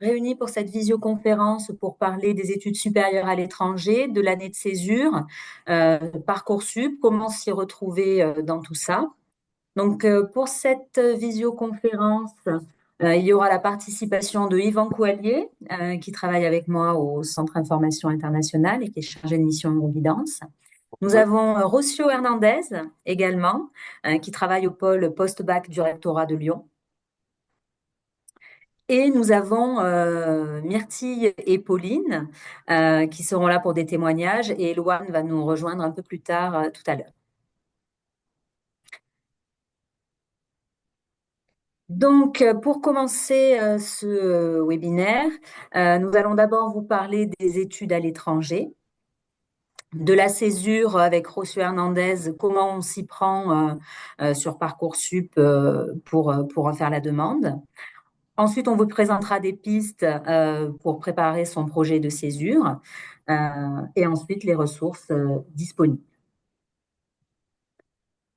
réunis pour cette visioconférence pour parler des études supérieures à l'étranger, de l'année de césure, Parcoursup, comment s'y retrouver dans tout ça. Donc, pour cette visioconférence, il y aura la participation de Yvan Couallier, qui travaille avec moi au Centre Information Internationale et qui est chargé de mission Euroguidance. Nous Ouais. avons Rocio Hernandez également, qui travaille au pôle post-bac du rectorat de Lyon. Et nous avons Myrtille et Pauline qui seront là pour des témoignages et Loane va nous rejoindre un peu plus tard tout à l'heure. Donc, pour commencer ce webinaire, nous allons d'abord vous parler des études à l'étranger, de la césure avec Rocio Hernandez, comment on s'y prend sur Parcoursup pour en faire la demande. Ensuite, on vous présentera des pistes pour préparer son projet de césure et ensuite les ressources disponibles.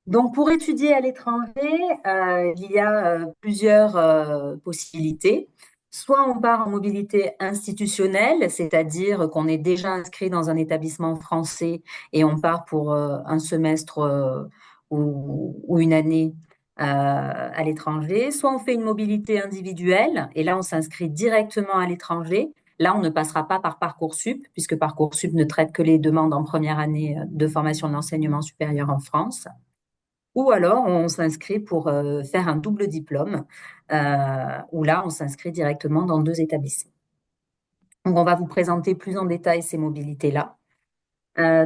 Donc, pour étudier à l'étranger, il y a plusieurs possibilités. Soit on part en mobilité institutionnelle, c'est-à-dire qu'on est déjà inscrit dans un établissement français et on part pour un semestre ou une année à l'étranger. Soit on fait une mobilité individuelle et là on s'inscrit directement à l'étranger. Là, on ne passera pas par Parcoursup, puisque Parcoursup ne traite que les demandes en première année de formation de l'enseignement supérieur en France. Ou alors, on s'inscrit pour faire un double diplôme, où là, on s'inscrit directement dans deux établissements. Donc, on va vous présenter plus en détail ces mobilités-là.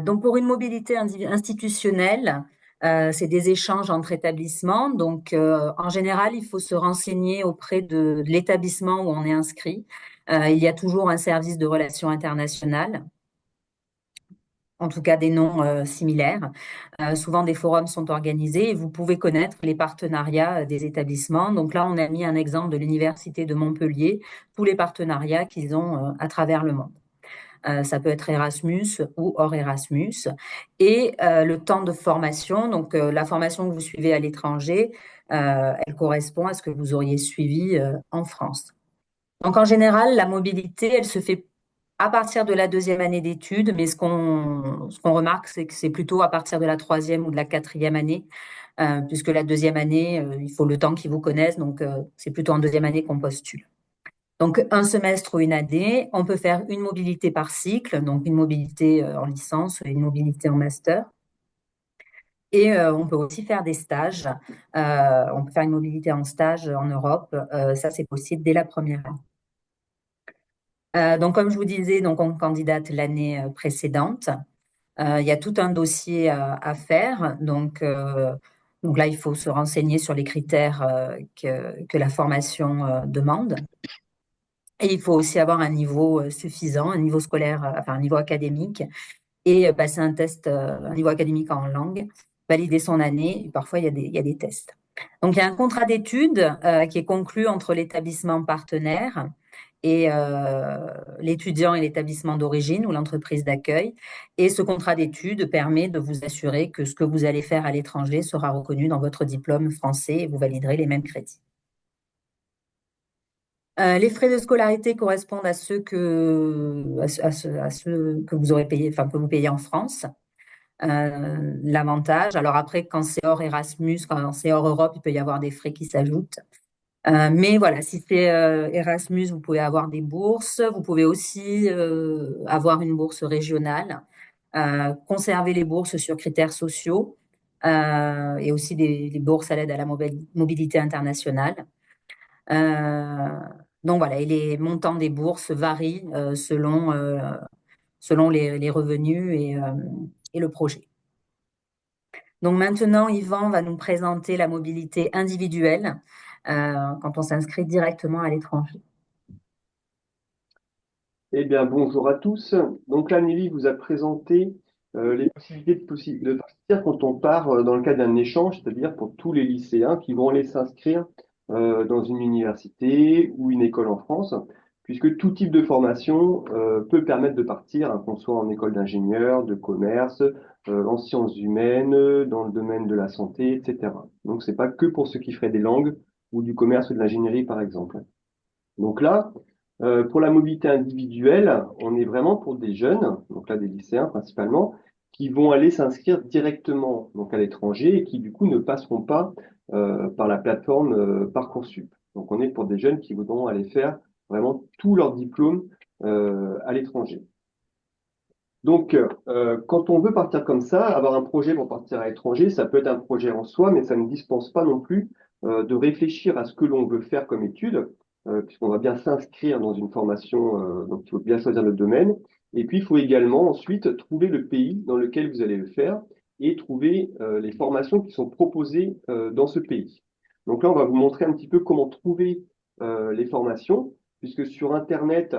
Donc, pour une mobilité institutionnelle, c'est des échanges entre établissements. Donc, en général, il faut se renseigner auprès de l'établissement où on est inscrit. Il y a toujours un service de relations internationales, en tout cas des noms similaires. Souvent, des forums sont organisés et vous pouvez connaître les partenariats des établissements. Donc là, on a mis un exemple de l'Université de Montpellier, tous les partenariats qu'ils ont à travers le monde. Ça peut être Erasmus ou hors Erasmus. Et le temps de formation, donc la formation que vous suivez à l'étranger, elle correspond à ce que vous auriez suivi en France. Donc en général, la mobilité, elle se fait à partir de la deuxième année d'études, mais ce qu'on remarque, c'est que c'est plutôt à partir de la troisième ou de la quatrième année, puisque la deuxième année, il faut le temps qu'ils vous connaissent, donc c'est plutôt en deuxième année qu'on postule. Donc un semestre ou une année, on peut faire une mobilité par cycle, donc une mobilité en licence et une mobilité en master. Et on peut aussi faire des stages. On peut faire une mobilité en stage en Europe. Ça, c'est possible dès la première année. Donc, comme je vous disais, donc on candidate l'année précédente. Il y a tout un dossier à faire. Donc là, il faut se renseigner sur les critères que la formation demande. Et il faut aussi avoir un niveau suffisant, un niveau scolaire, enfin un niveau académique, et passer un test, un niveau académique en langue, valider son année. Et parfois, il y a des tests. Donc, il y a un contrat d'études qui est conclu entre l'établissement partenaire et l'étudiant et l'établissement d'origine ou l'entreprise d'accueil. Et ce contrat d'études permet de vous assurer que ce que vous allez faire à l'étranger sera reconnu dans votre diplôme français et vous validerez les mêmes crédits. Les frais de scolarité correspondent à ceux que vous aurez payé, enfin que vous payez en France. L'avantage, alors après, quand c'est hors Erasmus, quand c'est hors Europe, il peut y avoir des frais qui s'ajoutent. Mais voilà, si c'est Erasmus, vous pouvez avoir des bourses. Vous pouvez aussi avoir une bourse régionale, conserver les bourses sur critères sociaux et aussi des bourses à l'aide à la mobilité internationale. Euh, donc voilà, et les montants des bourses varient selon les revenus et le projet. Donc maintenant, Yvan va nous présenter la mobilité individuelle quand on s'inscrit directement à l'étranger. Eh bien, bonjour à tous. Donc là, Nelly vous a présenté les possibilités de partir quand on part dans le cadre d'un échange, c'est-à-dire pour tous les lycéens qui vont aller s'inscrire dans une université ou une école en France, puisque tout type de formation peut permettre de partir, hein, qu'on soit en école d'ingénieur, de commerce, en sciences humaines, dans le domaine de la santé, etc. Donc, c'est pas que pour ceux qui feraient des langues ou du commerce ou de l'ingénierie, par exemple. Donc là, Pour la mobilité individuelle, on est vraiment pour des jeunes, donc là des lycéens principalement, qui vont aller s'inscrire directement donc à l'étranger et qui du coup ne passeront pas par la plateforme Parcoursup. Donc on est pour des jeunes qui voudront aller faire vraiment tout leur diplôme à l'étranger. Donc, quand on veut partir comme ça, avoir un projet pour partir à l'étranger, ça peut être un projet en soi, mais ça ne dispense pas non plus de réfléchir à ce que l'on veut faire comme étude, puisqu'on va bien s'inscrire dans une formation, donc il faut bien choisir le domaine. Et puis, il faut également ensuite trouver le pays dans lequel vous allez le faire et trouver les formations qui sont proposées dans ce pays. Donc là, on va vous montrer un petit peu comment trouver les formations, puisque sur Internet,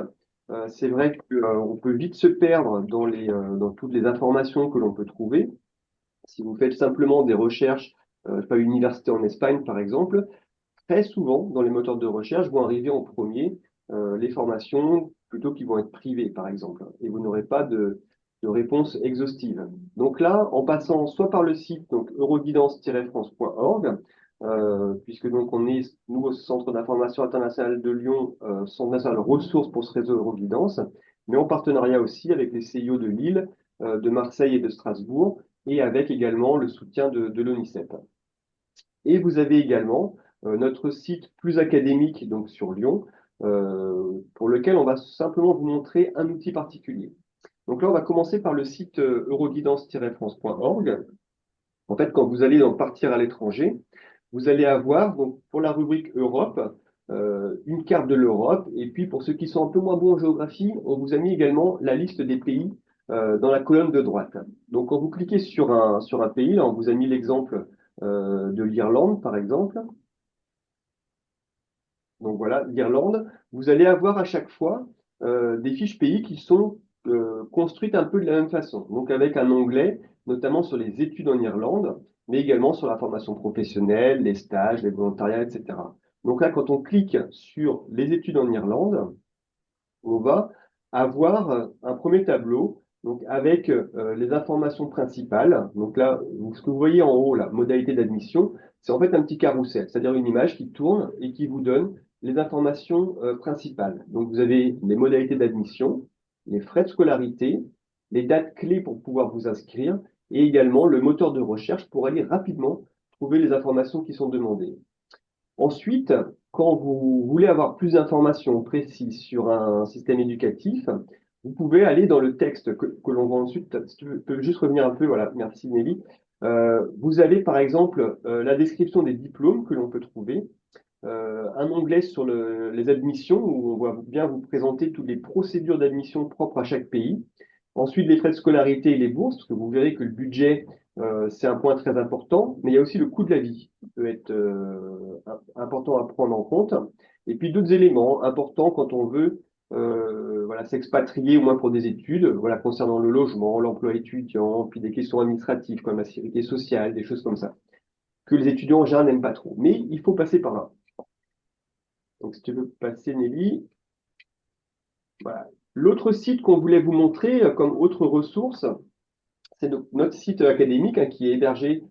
c'est vrai qu'on peut vite se perdre dans toutes les informations que l'on peut trouver. Si vous faites simplement des recherches, je sais pas, université en Espagne par exemple, très souvent dans les moteurs de recherche vont arriver en premier les formations plutôt qui vont être privées par exemple, et vous n'aurez pas de réponse exhaustive. Donc là, en passant soit par le site donc euroguidance-france.org, puisque donc on est nous au Centre d'information internationale de Lyon, Centre national ressources pour ce réseau Euroguidance, mais en partenariat aussi avec les CIO de Lille, de Marseille et de Strasbourg, et avec également le soutien de l'ONICEP. Et vous avez également notre site plus académique, donc sur Lyon, pour lequel on va simplement vous montrer un outil particulier. Donc là, on va commencer par le site euroguidance-france.org. En fait, quand vous allez donc partir à l'étranger, vous allez avoir, donc, pour la rubrique Europe, une carte de l'Europe. Et puis, pour ceux qui sont un peu moins bons en géographie, on vous a mis également la liste des pays dans la colonne de droite. Donc, quand vous cliquez sur un pays, là, on vous a mis l'exemple de l'Irlande, par exemple. Donc voilà, l'Irlande, vous allez avoir à chaque fois des fiches pays qui sont construites un peu de la même façon. Donc avec un onglet, notamment sur les études en Irlande, mais également sur la formation professionnelle, les stages, les volontariats, etc. Donc là, quand on clique sur les études en Irlande, on va avoir un premier tableau donc avec les informations principales. Donc là, ce que vous voyez en haut, la modalité d'admission, c'est en fait un petit carrousel, c'est-à-dire une image qui tourne et qui vous donne les informations principales. Donc vous avez les modalités d'admission, les frais de scolarité, les dates clés pour pouvoir vous inscrire et également le moteur de recherche pour aller rapidement trouver les informations qui sont demandées. Ensuite, quand vous voulez avoir plus d'informations précises sur un système éducatif, vous pouvez aller dans le texte que l'on voit ensuite. Si tu peux juste revenir un peu, voilà, merci Nelly. Vous avez par exemple la description des diplômes que l'on peut trouver, un onglet sur les admissions où on va bien vous présenter toutes les procédures d'admission propres à chaque pays. Ensuite, les frais de scolarité et les bourses, parce que vous verrez que le budget, c'est un point très important, mais il y a aussi le coût de la vie qui peut être important à prendre en compte. Et puis d'autres éléments importants quand on veut voilà, s'expatrier, au moins pour des études, voilà, concernant le logement, l'emploi étudiant, puis des questions administratives comme la sécurité sociale, des choses comme ça, que les étudiants en général n'aiment pas trop. Mais il faut passer par là. Donc, si tu veux passer, Nelly. Voilà. L'autre site qu'on voulait vous montrer comme autre ressource, c'est notre site académique hein, qui est hébergé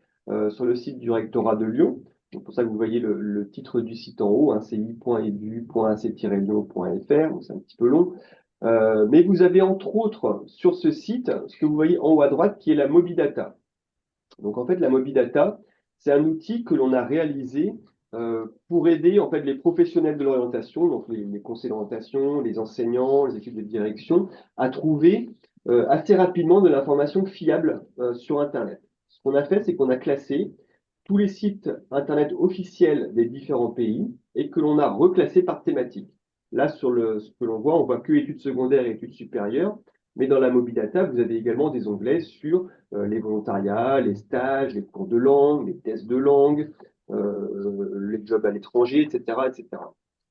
sur le site du rectorat de Lyon. C'est pour ça que vous voyez le titre du site en haut, hein, ci.edu.ac-lyon.fr, c'est un petit peu long. Mais vous avez entre autres sur ce site ce que vous voyez en haut à droite qui est la Mobidata. Donc en fait, la Mobidata, c'est un outil que l'on a réalisé pour aider en fait les professionnels de l'orientation, donc les conseillers d'orientation, les enseignants, les équipes de direction, à trouver assez rapidement de l'information fiable sur Internet. Ce qu'on a fait, c'est qu'on a classé tous les sites Internet officiels des différents pays et que l'on a reclassé par thématique. Là, sur ce que l'on voit, on voit que études secondaires et études supérieures, mais dans la Mobidata, vous avez également des onglets sur les volontariats, les stages, les cours de langue, les tests de langue, les jobs à l'étranger, etc., etc.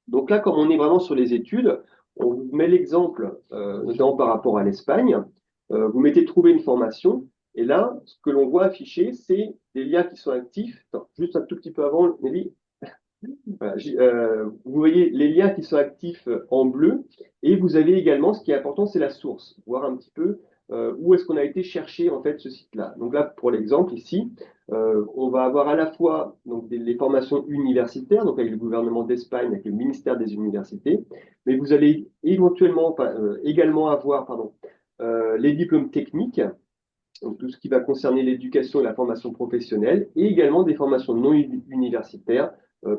Donc là, comme on est vraiment sur les études, on vous met l'exemple, notamment par rapport à l'Espagne. Vous mettez trouver une formation, et là, ce que l'on voit affiché, c'est des liens qui sont actifs. Attends, juste un tout petit peu avant, Nelly. Voilà, vous voyez les liens qui sont actifs en bleu, et vous avez également, ce qui est important, c'est la source, voir un petit peu où est-ce qu'on a été chercher en fait ce site-là. Donc là, pour l'exemple ici, on va avoir à la fois donc, les formations universitaires, donc avec le gouvernement d'Espagne, avec le ministère des Universités, mais vous allez éventuellement, également avoir les diplômes techniques, donc tout ce qui va concerner l'éducation et la formation professionnelle, et également des formations non universitaires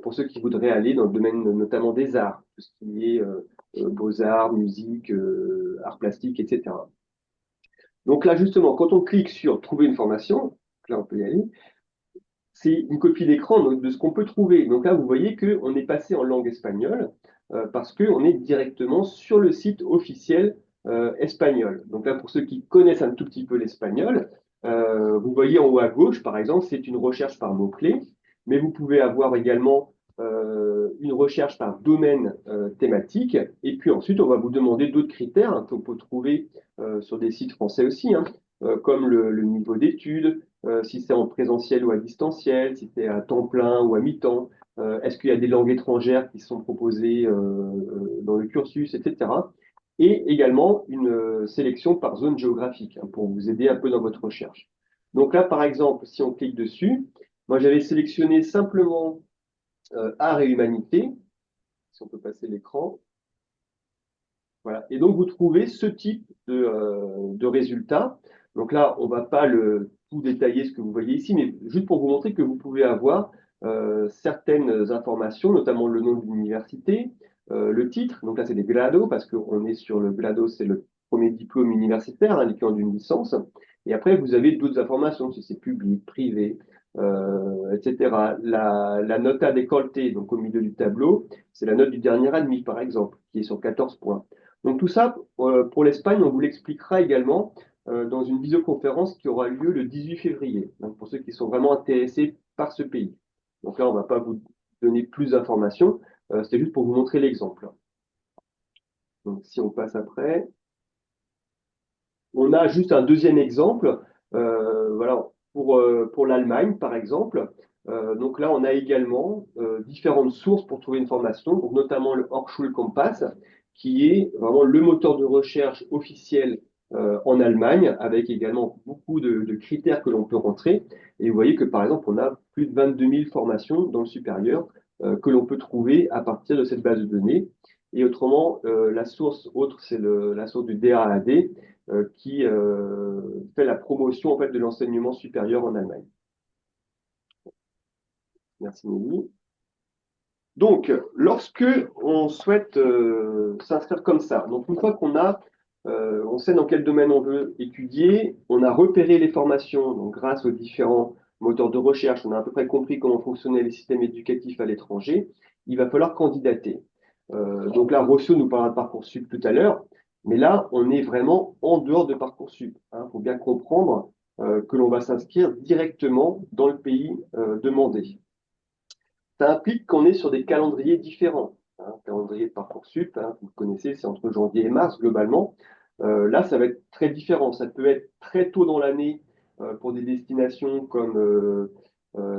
pour ceux qui voudraient aller dans le domaine notamment des arts, tout ce qui est beaux-arts, musique, arts plastiques, etc. Donc là, justement, quand on clique sur Trouver une formation, là on peut y aller, c'est une copie d'écran de ce qu'on peut trouver. Donc là, vous voyez qu'on est passé en langue espagnole parce qu'on est directement sur le site officiel espagnol. Donc là, pour ceux qui connaissent un tout petit peu l'espagnol, vous voyez en haut à gauche, par exemple, c'est une recherche par mots-clés, mais vous pouvez avoir également une recherche par domaine thématique, et puis ensuite, on va vous demander d'autres critères hein, qu'on peut trouver sur des sites français aussi, hein, comme le niveau d'études, si c'est en présentiel ou à distanciel, si c'est à temps plein ou à mi-temps, est-ce qu'il y a des langues étrangères qui sont proposées dans le cursus, etc. Et également une sélection par zone géographique hein, pour vous aider un peu dans votre recherche. Donc là, par exemple, si on clique dessus, moi j'avais sélectionné simplement art et humanité, si on peut passer l'écran. Voilà. Et donc, vous trouvez ce type de résultats. Donc là, on ne va pas tout détailler ce que vous voyez ici, mais juste pour vous montrer que vous pouvez avoir certaines informations, notamment le nom de l'université, le titre. Donc là, c'est des grados, parce qu'on est sur le grado, c'est le premier diplôme universitaire, hein, l'équivalent d'une licence. Et après, vous avez d'autres informations, si c'est public, privé, etc. La nota décolletée, donc au milieu du tableau, c'est la note du dernier admis, par exemple, qui est sur 14 points. Donc tout ça, pour l'Espagne, on vous l'expliquera également dans une visioconférence qui aura lieu le 18 février, donc pour ceux qui sont vraiment intéressés par ce pays. Donc là, on ne va pas vous donner plus d'informations, c'était juste pour vous montrer l'exemple. Donc si on passe après, on a juste un deuxième exemple, voilà, pour l'Allemagne, par exemple. Donc là, on a également différentes sources pour trouver une formation, donc notamment le Hochschulkompass, qui est vraiment le moteur de recherche officiel en Allemagne, avec également beaucoup de critères que l'on peut rentrer. Et vous voyez que, par exemple, on a plus de 22 000 formations dans le supérieur que l'on peut trouver à partir de cette base de données. Et autrement, la source autre, c'est la source du DAAD, qui fait la promotion en fait, de l'enseignement supérieur en Allemagne. Merci Nelly. Donc, lorsque on souhaite s'inscrire comme ça, donc une fois on sait dans quel domaine on veut étudier, on a repéré les formations, donc grâce aux différents moteurs de recherche, on a à peu près compris comment fonctionnaient les systèmes éducatifs à l'étranger, il va falloir candidater. Donc là, Rossio nous parlera de Parcoursup tout à l'heure, mais là, on est vraiment en dehors de Parcoursup. Il faut bien comprendre que l'on va s'inscrire directement dans le pays demandé. Ça implique qu'on est sur des calendriers différents. Calendrier de Parcoursup, vous connaissez, c'est entre janvier et mars globalement. Là, ça va être très différent. Ça peut être très tôt dans l'année pour des destinations comme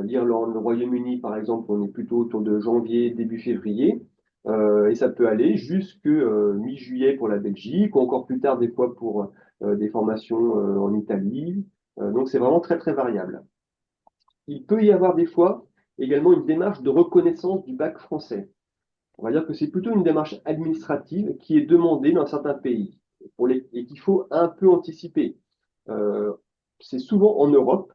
l'Irlande, le Royaume-Uni, par exemple, on est plutôt autour de janvier, début février. Et ça peut aller jusque mi-juillet pour la Belgique, ou encore plus tard des fois pour des formations en Italie. Donc c'est vraiment très très variable. Il peut y avoir des fois également une démarche de reconnaissance du bac français. On va dire que c'est plutôt une démarche administrative qui est demandée dans certains pays et qu'il faut un peu anticiper. Euh, c'est souvent en Europe,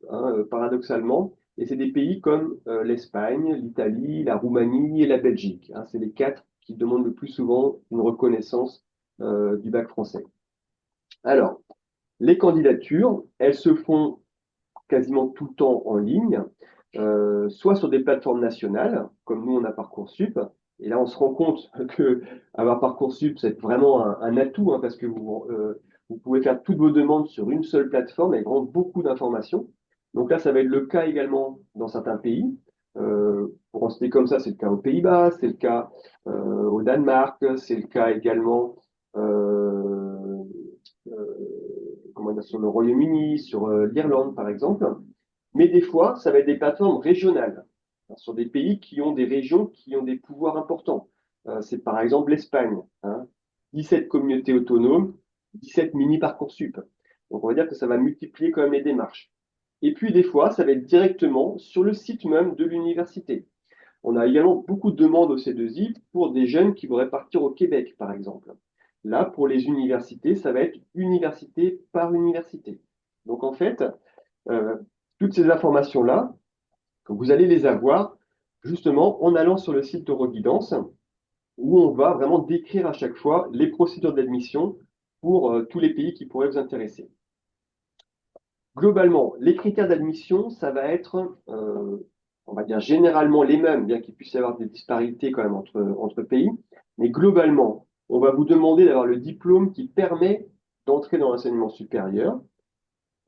paradoxalement, et c'est des pays comme l'Espagne, l'Italie, la Roumanie et la Belgique. C'est les quatre qui demandent le plus souvent une reconnaissance du bac français. Alors, les candidatures, elles se font quasiment tout le temps en ligne, soit sur des plateformes nationales, comme nous on a Parcoursup. Et là, on se rend compte que avoir Parcoursup, c'est vraiment un atout, parce que vous pouvez faire toutes vos demandes sur une seule plateforme et rendre beaucoup d'informations. Donc là, ça va être le cas également dans certains pays. Pour en citer comme ça, c'est le cas aux Pays-Bas, c'est le cas au Danemark, c'est le cas également comment dire, sur le Royaume-Uni, sur l'Irlande, par exemple. Mais des fois, ça va être des plateformes régionales, sur des pays qui ont des régions qui ont des pouvoirs importants. C'est par exemple l'Espagne, 17 communautés autonomes, 17 mini Parcoursup. Donc, on va dire que ça va multiplier quand même les démarches. Et puis, des fois, ça va être directement sur le site même de l'université. On a également beaucoup de demandes au C2I pour des jeunes qui voudraient partir au Québec, par exemple. Là, pour les universités, ça va être université par université. Donc, en fait, euh, toutes ces informations-là, vous allez les avoir justement en allant sur le site d'Euroguidance, où on va vraiment décrire à chaque fois les procédures d'admission pour tous les pays qui pourraient vous intéresser. Globalement, les critères d'admission, ça va être, on va dire, généralement les mêmes, bien qu'il puisse y avoir des disparités quand même entre pays. Mais globalement, on va vous demander d'avoir le diplôme qui permet d'entrer dans l'enseignement supérieur.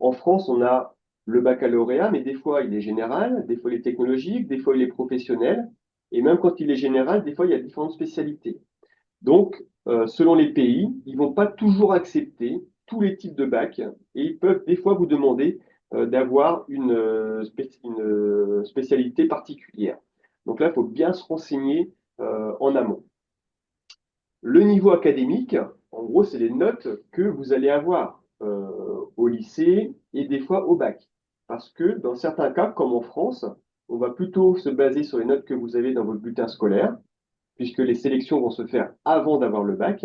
En France, on a le baccalauréat, mais des fois, il est général, des fois, il est technologique, des fois, il est professionnel. Et même quand il est général, des fois, il y a différentes spécialités. Donc, selon les pays, ils vont pas toujours accepter tous les types de bac et ils peuvent des fois vous demander d'avoir une spécialité particulière. Donc là, il faut bien se renseigner en amont. Le niveau académique, en gros, c'est les notes que vous allez avoir au lycée et des fois au bac. Parce que dans certains cas, comme en France, on va plutôt se baser sur les notes que vous avez dans votre bulletin scolaire, puisque les sélections vont se faire avant d'avoir le bac.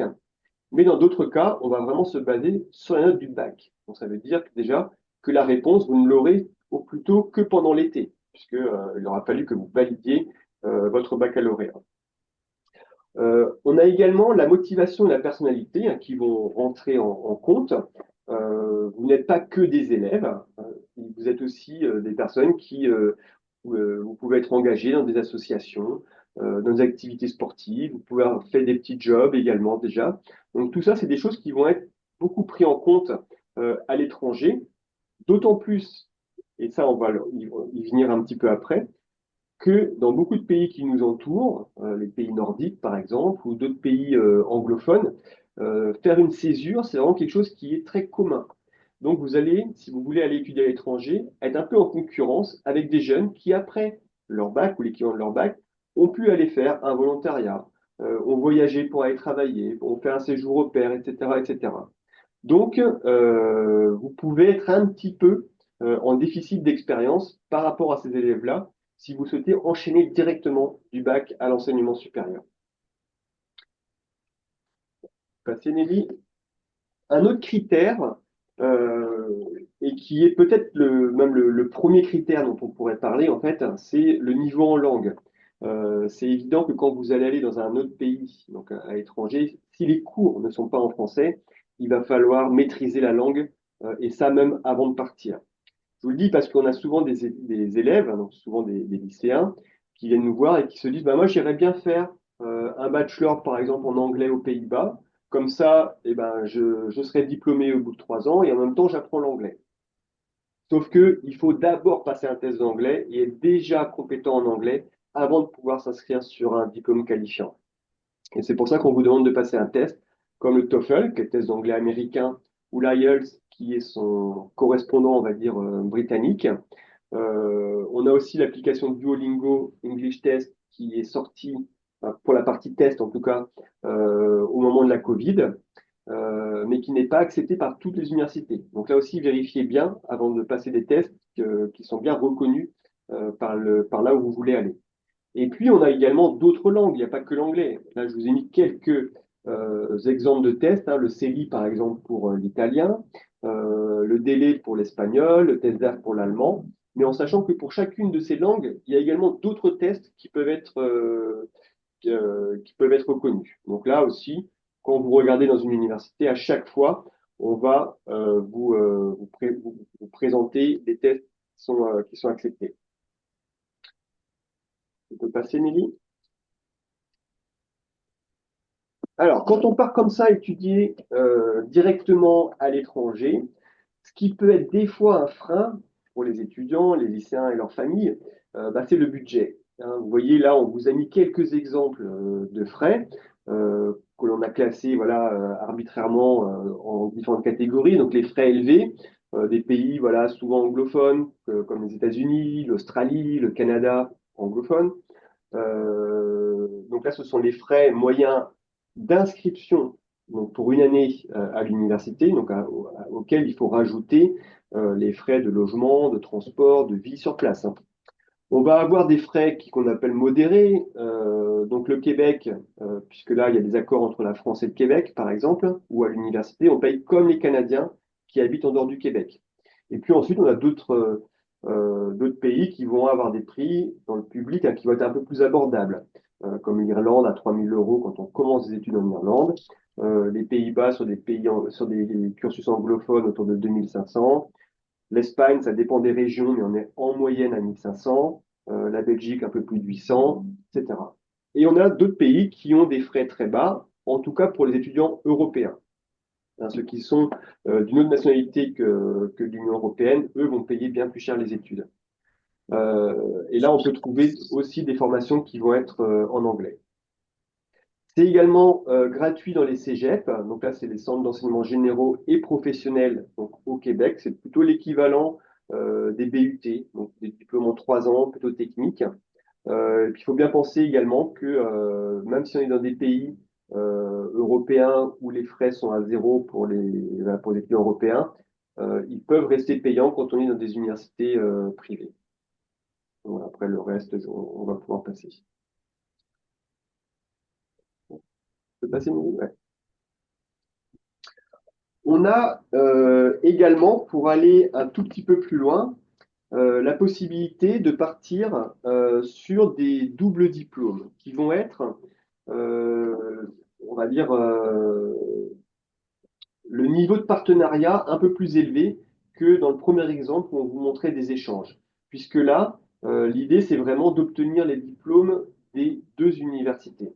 Mais dans d'autres cas, on va vraiment se baser sur les notes du bac. Donc ça veut dire que déjà que la réponse, vous ne l'aurez au plus tôt que pendant l'été, puisque il aura fallu que vous validiez votre baccalauréat. On a également la motivation et la personnalité hein, qui vont rentrer en compte. Vous n'êtes pas que des élèves, vous êtes aussi des personnes vous pouvez être engagé dans des associations, dans des activités sportives, vous pouvez avoir fait des petits jobs également déjà. Donc tout ça, c'est des choses qui vont être beaucoup pris en compte à l'étranger, d'autant plus, et ça on va y venir un petit peu après, que dans beaucoup de pays qui nous entourent, les pays nordiques par exemple, ou d'autres pays anglophones, faire une césure, c'est vraiment quelque chose qui est très commun. Donc vous allez, si vous voulez aller étudier à l'étranger, être un peu en concurrence avec des jeunes qui, après leur bac ou l'équivalent de leur bac, ont pu aller faire un volontariat, ont voyagé pour aller travailler, ont fait un séjour au pair, etc., etc. Donc, vous pouvez être un petit peu en déficit d'expérience par rapport à ces élèves-là si vous souhaitez enchaîner directement du bac à l'enseignement supérieur. Passez, Nelly. Un autre critère, et qui est peut-être même le premier critère dont on pourrait parler, en fait, c'est le niveau en langue. C'est évident que quand vous allez aller dans un autre pays, donc à l'étranger, si les cours ne sont pas en français, il va falloir maîtriser la langue, et ça même avant de partir. Je vous le dis parce qu'on a souvent des élèves, hein, donc souvent des lycéens, qui viennent nous voir et qui se disent, bah, moi, j'irais bien faire un bachelor, par exemple, en anglais aux Pays-Bas. Comme ça, eh ben, je serai diplômé au bout de 3 ans et en même temps, j'apprends l'anglais. Sauf que il faut d'abord passer un test d'anglais et être déjà compétent en anglais avant de pouvoir s'inscrire sur un diplôme qualifiant. Et c'est pour ça qu'on vous demande de passer un test comme le TOEFL, qui est le test d'anglais américain, ou l'IELTS, qui est son correspondant, on va dire, britannique. On a aussi l'application Duolingo English Test qui est sortie, pour la partie test en tout cas, au moment de la Covid, mais qui n'est pas acceptée par toutes les universités. Donc là aussi, vérifiez bien avant de passer des tests qui sont bien reconnus par là où vous voulez aller. Et puis, on a également d'autres langues, il n'y a pas que l'anglais. Là, je vous ai mis quelques exemples de tests, hein. Le CELI, par exemple, pour l'italien, le DELE pour l'espagnol, le TESDAF pour l'allemand. Mais en sachant que pour chacune de ces langues, il y a également d'autres tests qui peuvent être reconnus. Donc là aussi, quand vous regardez dans une université, à chaque fois, on va vous présenter des tests qui sont acceptés. On peut passer, Nelly? Alors, quand on part comme ça étudier directement à l'étranger, ce qui peut être des fois un frein pour les étudiants, les lycéens et leurs familles, c'est le budget. Hein. Vous voyez là, on vous a mis quelques exemples de frais que l'on a classés voilà, arbitrairement en différentes catégories. Donc les frais élevés des pays voilà, souvent anglophones, comme les États-Unis, l'Australie, le Canada anglophones. Donc là, ce sont les frais moyens d'inscription donc pour une année à l'université, auquel il faut rajouter les frais de logement, de transport, de vie sur place, hein. On va avoir des frais qu'on appelle modérés. Donc le Québec, puisque là, il y a des accords entre la France et le Québec, par exemple, ou à l'université, on paye comme les Canadiens qui habitent en dehors du Québec. Et puis ensuite, on a d'autres pays qui vont avoir des prix dans le public, hein, qui vont être un peu plus abordables, comme l'Irlande à 3 000 euros quand on commence des études en Irlande. Les Pays-Bas sur des cursus anglophones autour de 2 500. L'Espagne, ça dépend des régions, mais on est en moyenne à 1 500. La Belgique, un peu plus de 800, etc. Et on a d'autres pays qui ont des frais très bas, en tout cas pour les étudiants européens. Hein, ceux qui sont d'une autre nationalité que l'Union européenne, eux vont payer bien plus cher les études. Et là, on peut trouver aussi des formations qui vont être en anglais. C'est également gratuit dans les cégeps. Donc là, c'est les centres d'enseignement généraux et professionnels donc, au Québec. C'est plutôt l'équivalent des BUT, donc des diplômes en 3 ans, plutôt techniques. Et puis, il faut bien penser également que même si on est dans des pays européens où les frais sont à zéro pour les étudiants européens, ils peuvent rester payants quand on est dans des universités privées. Voilà, après, le reste, on va pouvoir passer. Je peux passer, Émilie? Ouais. On a également, pour aller un tout petit peu plus loin, la possibilité de partir sur des doubles diplômes qui vont être, on va dire, le niveau de partenariat un peu plus élevé que dans le premier exemple où on vous montrait des échanges. Puisque là, l'idée, c'est vraiment d'obtenir les diplômes des deux universités.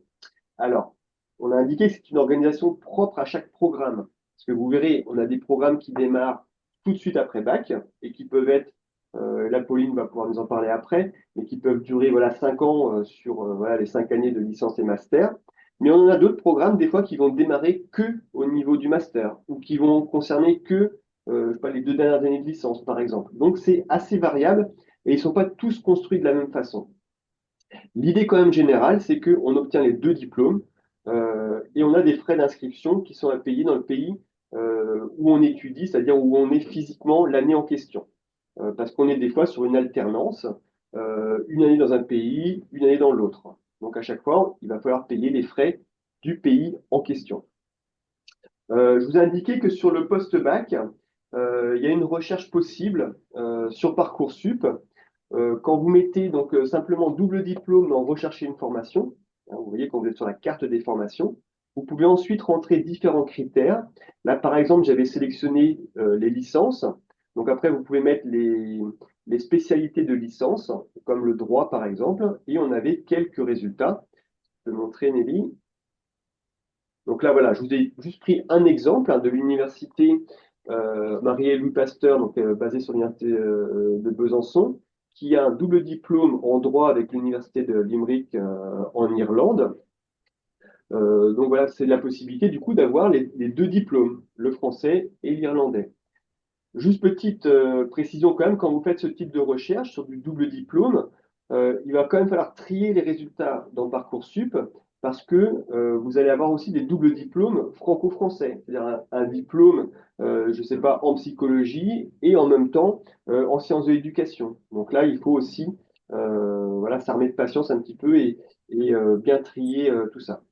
Alors, on a indiqué que c'est une organisation propre à chaque programme. Parce que vous verrez, on a des programmes qui démarrent tout de suite après bac et qui peuvent être, là Pauline va pouvoir nous en parler après, mais qui peuvent durer voilà 5 ans sur voilà les 5 années de licence et master. Mais on en a d'autres programmes des fois qui vont démarrer que au niveau du master ou qui vont concerner que je sais pas, les 2 dernières années de licence par exemple. Donc c'est assez variable et ils ne sont pas tous construits de la même façon. L'idée quand même générale, c'est qu'on obtient les deux diplômes et on a des frais d'inscription qui sont à payer dans le pays où on étudie, c'est-à-dire où on est physiquement l'année en question. Parce qu'on est des fois sur une alternance, une année dans un pays, une année dans l'autre. Donc à chaque fois, il va falloir payer les frais du pays en question. Je vous ai indiqué que sur le post-bac, il y a une recherche possible sur Parcoursup. Quand vous mettez donc simplement double diplôme dans rechercher une formation, hein, vous voyez quand vous êtes sur la carte des formations, vous pouvez ensuite rentrer différents critères. Là, par exemple, j'avais sélectionné les licences. Donc après, vous pouvez mettre les spécialités de licence, comme le droit par exemple, et on avait quelques résultats. Je vais montrer, Nelly. Donc là, voilà, je vous ai juste pris un exemple hein, de l'université Marie-Louis Pasteur, donc basée sur l'université de Besançon, qui a un double diplôme en droit avec l'université de Limerick en Irlande. Donc voilà, c'est la possibilité du coup d'avoir les deux diplômes, le français et l'irlandais. Juste petite précision quand même, quand vous faites ce type de recherche sur du double diplôme, il va quand même falloir trier les résultats dans Parcoursup parce que vous allez avoir aussi des doubles diplômes franco-français, c'est-à-dire un diplôme, je ne sais pas, en psychologie et en même temps en sciences de l'éducation. Donc là, il faut aussi voilà, s'armer de patience un petit peu et bien trier tout ça.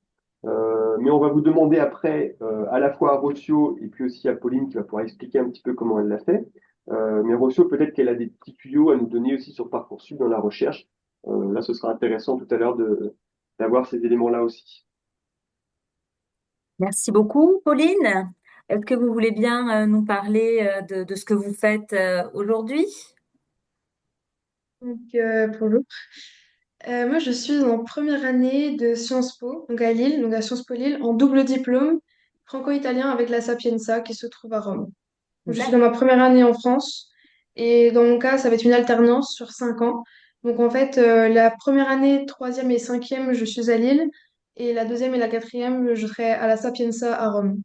Mais on va vous demander après, à la fois à Rocio et puis aussi à Pauline qui va pouvoir expliquer un petit peu comment elle l'a fait. Mais Rocio, peut-être qu'elle a des petits tuyaux à nous donner aussi sur Parcoursup dans la recherche. Là, ce sera intéressant tout à l'heure d'avoir ces éléments-là aussi. Merci beaucoup, Pauline. Est-ce que vous voulez bien nous parler de ce que vous faites aujourd'hui? Bonjour. Moi, je suis en première année de Sciences Po, donc à Lille, donc à Sciences Po Lille, en double diplôme franco-italien avec la Sapienza qui se trouve à Rome. Donc, je suis dans ma première année en France et dans mon cas, ça va être une alternance sur 5 ans. Donc en fait, la première année, troisième et cinquième, je suis à Lille et la deuxième et la quatrième, je serai à la Sapienza à Rome.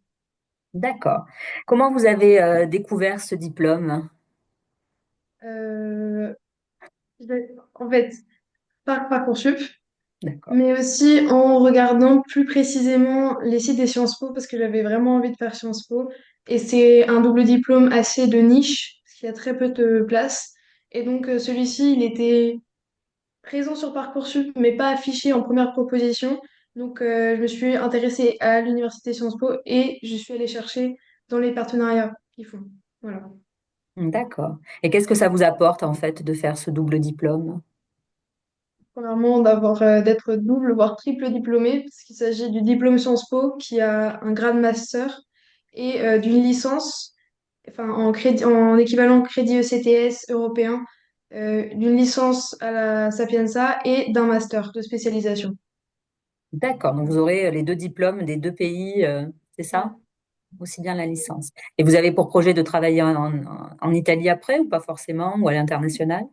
D'accord. Comment vous avez découvert ce diplôme? Euh, en fait, par Parcoursup. D'accord. mais aussi en regardant plus précisément les sites des Sciences Po parce que j'avais vraiment envie de faire Sciences Po. Et c'est un double diplôme assez de niche, parce qu'il y a très peu de place. Et donc celui-ci, il était présent sur Parcoursup, mais pas affiché en première proposition. Donc je me suis intéressée à l'université Sciences Po et je suis allée chercher dans les partenariats qu'ils font. Voilà. D'accord. Et qu'est-ce que ça vous apporte en fait de faire ce double diplôme? Premièrement, d'être double, voire triple diplômé, parce qu'il s'agit du diplôme Sciences Po qui a un grade master et d'une licence, enfin en équivalent crédit ECTS européen, d'une licence à la Sapienza et d'un master de spécialisation. D'accord. Donc vous aurez les deux diplômes des deux pays, c'est ça? Aussi bien la licence. Et vous avez pour projet de travailler en Italie après ou pas forcément, ou à l'international?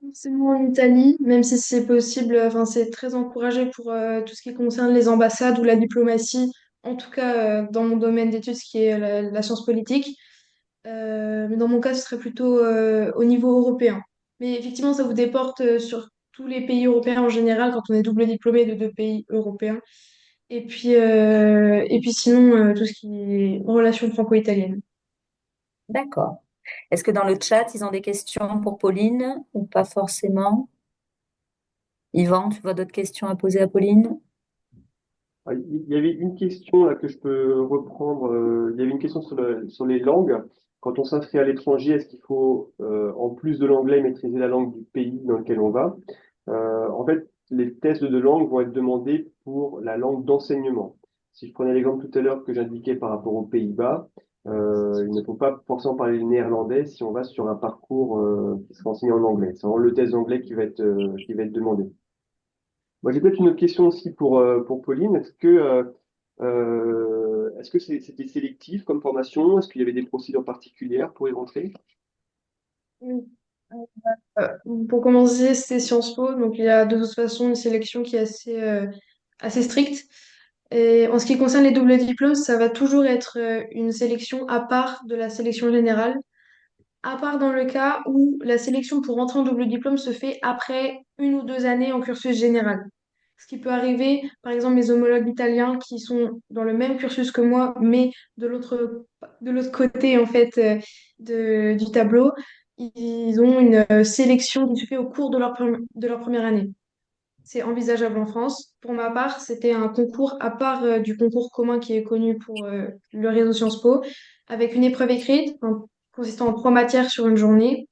Forcément en Italie, même si c'est possible, enfin c'est très encouragé pour tout ce qui concerne les ambassades ou la diplomatie, en tout cas dans mon domaine d'études, ce qui est la science politique. Mais dans mon cas, ce serait plutôt au niveau européen. Mais effectivement, ça vous déporte sur tous les pays européens en général quand on est double diplômé de deux pays européens. Et puis sinon, tout ce qui est relations franco-italiennes. D'accord. Est-ce que dans le chat, ils ont des questions pour Pauline ou pas forcément? Yvan, tu vois d'autres questions à poser à Pauline? Ah, il y avait une question là que je peux reprendre. Il y avait une question sur les langues. Quand on s'inscrit à l'étranger, est-ce qu'il faut, en plus de l'anglais, maîtriser la langue du pays dans lequel on va? En fait, les tests de langue vont être demandés pour la langue d'enseignement. Si je prenais l'exemple tout à l'heure que j'indiquais par rapport aux Pays-Bas, il ne faut pas forcément parler le néerlandais si on va sur un parcours qui sera enseigné en anglais. C'est vraiment le test d'anglais qui va être demandé. Moi, j'ai peut-être une autre question aussi pour Pauline. Est-ce que c'était sélectif comme formation? Est-ce qu'il y avait des procédures particulières pour y rentrer? Oui. Euh, pour commencer, c'est Sciences Po, donc il y a de toute façon une sélection qui est assez stricte. Et en ce qui concerne les doubles diplômes, ça va toujours être une sélection à part de la sélection générale, à part dans le cas où la sélection pour rentrer en double diplôme se fait après 1 ou 2 années en cursus général. Ce qui peut arriver, par exemple, mes homologues italiens qui sont dans le même cursus que moi, mais de l'autre côté en fait du tableau, ils ont une sélection qui se fait au cours de leur première année. C'est envisageable en France. Pour ma part, c'était un concours à part du concours commun qui est connu pour le réseau Sciences Po, avec une épreuve écrite consistant en 3 matières sur une journée,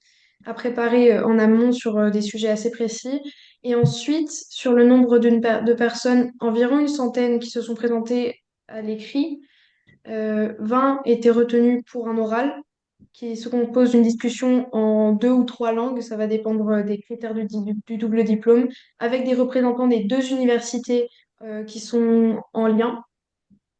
à préparer en amont sur des sujets assez précis. Et ensuite, sur le nombre de personnes, environ une centaine qui se sont présentées à l'écrit, 20 étaient retenus pour un oral qui se compose d'une discussion en 2 ou 3 langues, ça va dépendre des critères du double diplôme, avec des représentants des deux universités qui sont en lien.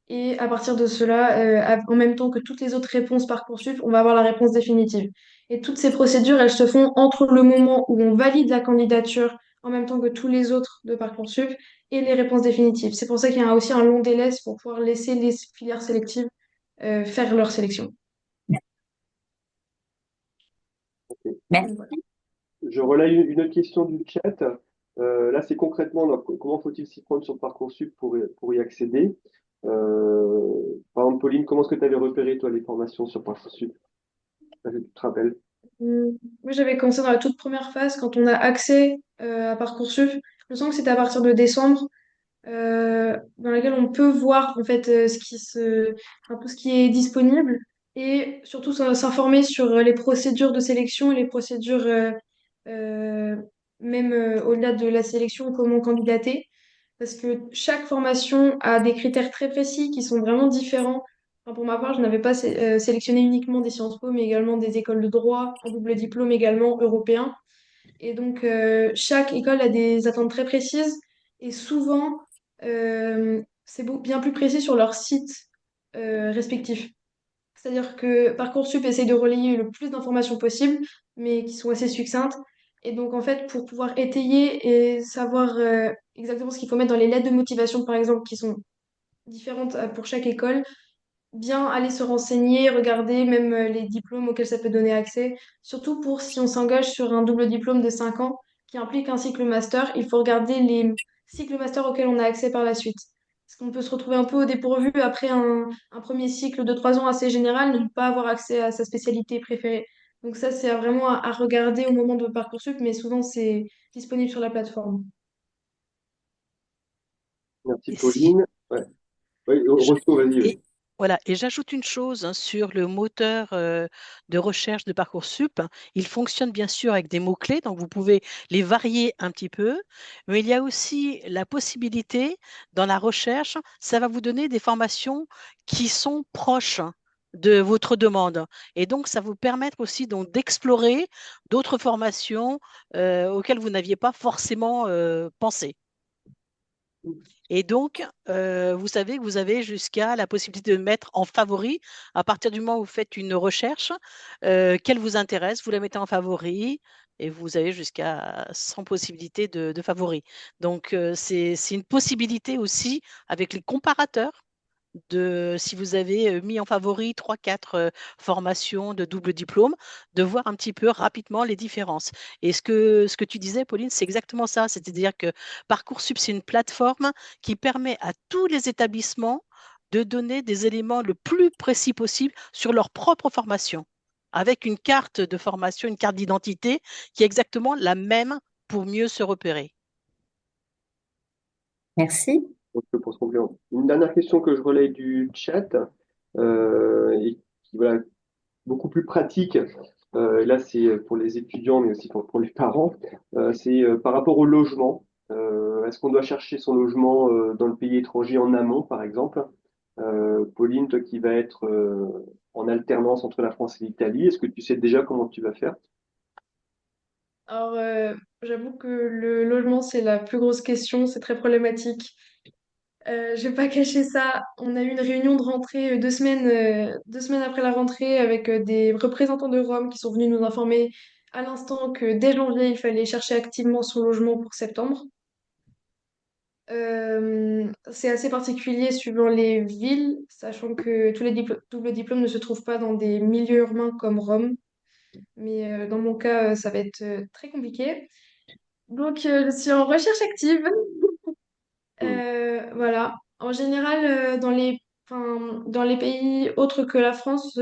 Et à partir de cela, en même temps que toutes les autres réponses Parcoursup, on va avoir la réponse définitive. Et toutes ces procédures, elles se font entre le moment où on valide la candidature, en même temps que tous les autres de Parcoursup, et les réponses définitives. C'est pour ça qu'il y a aussi un long délai pour pouvoir laisser les filières sélectives faire leur sélection. Donc, voilà. Merci. Je relaye une autre question du chat. Là, c'est concrètement donc, comment faut-il s'y prendre sur Parcoursup pour y accéder? Par exemple, Pauline, comment est-ce que tu avais repéré, toi, les formations sur Parcoursup? Est-ce que tu te rappelles? Moi, j'avais commencé dans la toute première phase quand on a accès à Parcoursup. Je me sens que c'était à partir de décembre, dans laquelle on peut voir en fait un peu ce qui est disponible et surtout s'informer sur les procédures de sélection et les procédures euh, même au-delà de la sélection, comment candidater. Parce que chaque formation a des critères très précis qui sont vraiment différents. Enfin, pour ma part, je n'avais pas sélectionné uniquement des Sciences Po, mais également des écoles de droit, un double diplôme également européen. Et donc, chaque école a des attentes très précises et souvent, c'est bien plus précis sur leur site respectif. C'est-à-dire que Parcoursup essaye de relayer le plus d'informations possible, mais qui sont assez succinctes. Et donc, en fait, pour pouvoir étayer et savoir exactement ce qu'il faut mettre dans les lettres de motivation, par exemple, qui sont différentes pour chaque école, bien aller se renseigner, regarder même les diplômes auxquels ça peut donner accès, surtout pour si on s'engage sur un double diplôme de 5 ans qui implique un cycle master, il faut regarder les cycles master auxquels on a accès par la suite. Parce qu'on peut se retrouver un peu au dépourvu après un premier cycle de 3 ans assez général, ne pas avoir accès à sa spécialité préférée. Donc ça, c'est vraiment à regarder au moment de Parcoursup, mais souvent c'est disponible sur la plateforme. Merci Et si, Pauline. Ouais. Oui, je- Rosso, vas-y. et voilà, et j'ajoute une chose hein, sur le moteur de recherche de Parcoursup. Il fonctionne bien sûr avec des mots-clés, donc vous pouvez les varier un petit peu, mais il y a aussi la possibilité, dans la recherche, ça va vous donner des formations qui sont proches de votre demande. Et donc, ça vous permettre aussi donc d'explorer d'autres formations auxquelles vous n'aviez pas forcément pensé. Et donc, vous savez que vous avez jusqu'à la possibilité de mettre en favori, à partir du moment où vous faites une recherche, qu'elle vous intéresse, vous la mettez en favori et vous avez jusqu'à 100 possibilités de favoris. Donc, c'est une possibilité aussi avec les comparateurs de, si vous avez mis en favori trois, quatre formations de double diplôme, de voir un petit peu rapidement les différences. Et ce que tu disais, Pauline, c'est exactement ça. C'est-à-dire que Parcoursup, c'est une plateforme qui permet à tous les établissements de donner des éléments le plus précis possible sur leur propre formation, avec une carte de formation, une carte d'identité qui est exactement la même pour mieux se repérer. Merci. Pour ce complément. Une dernière question que je relais du chat, et qui voilà, beaucoup plus pratique. Là, c'est pour les étudiants, mais aussi pour les parents. C'est par rapport au logement. Est-ce qu'on doit chercher son logement dans le pays étranger en amont, par exemple? Pauline, toi qui vas être en alternance entre la France et l'Italie, est-ce que tu sais déjà comment tu vas faire? Alors, j'avoue que le logement, c'est la plus grosse question, c'est très problématique. Je vais pas cacher ça. On a eu une réunion de rentrée 2 semaines après la rentrée avec des représentants de Rome qui sont venus nous informer à l'instant que dès janvier, il fallait chercher activement son logement pour septembre. C'est assez particulier suivant les villes, sachant que tous les doubles diplômes ne se trouvent pas dans des milieux urbains comme Rome. Mais dans mon cas, ça va être très compliqué. Donc, je suis en recherche active. Hmm. Voilà. En général, dans les pays autres que la France,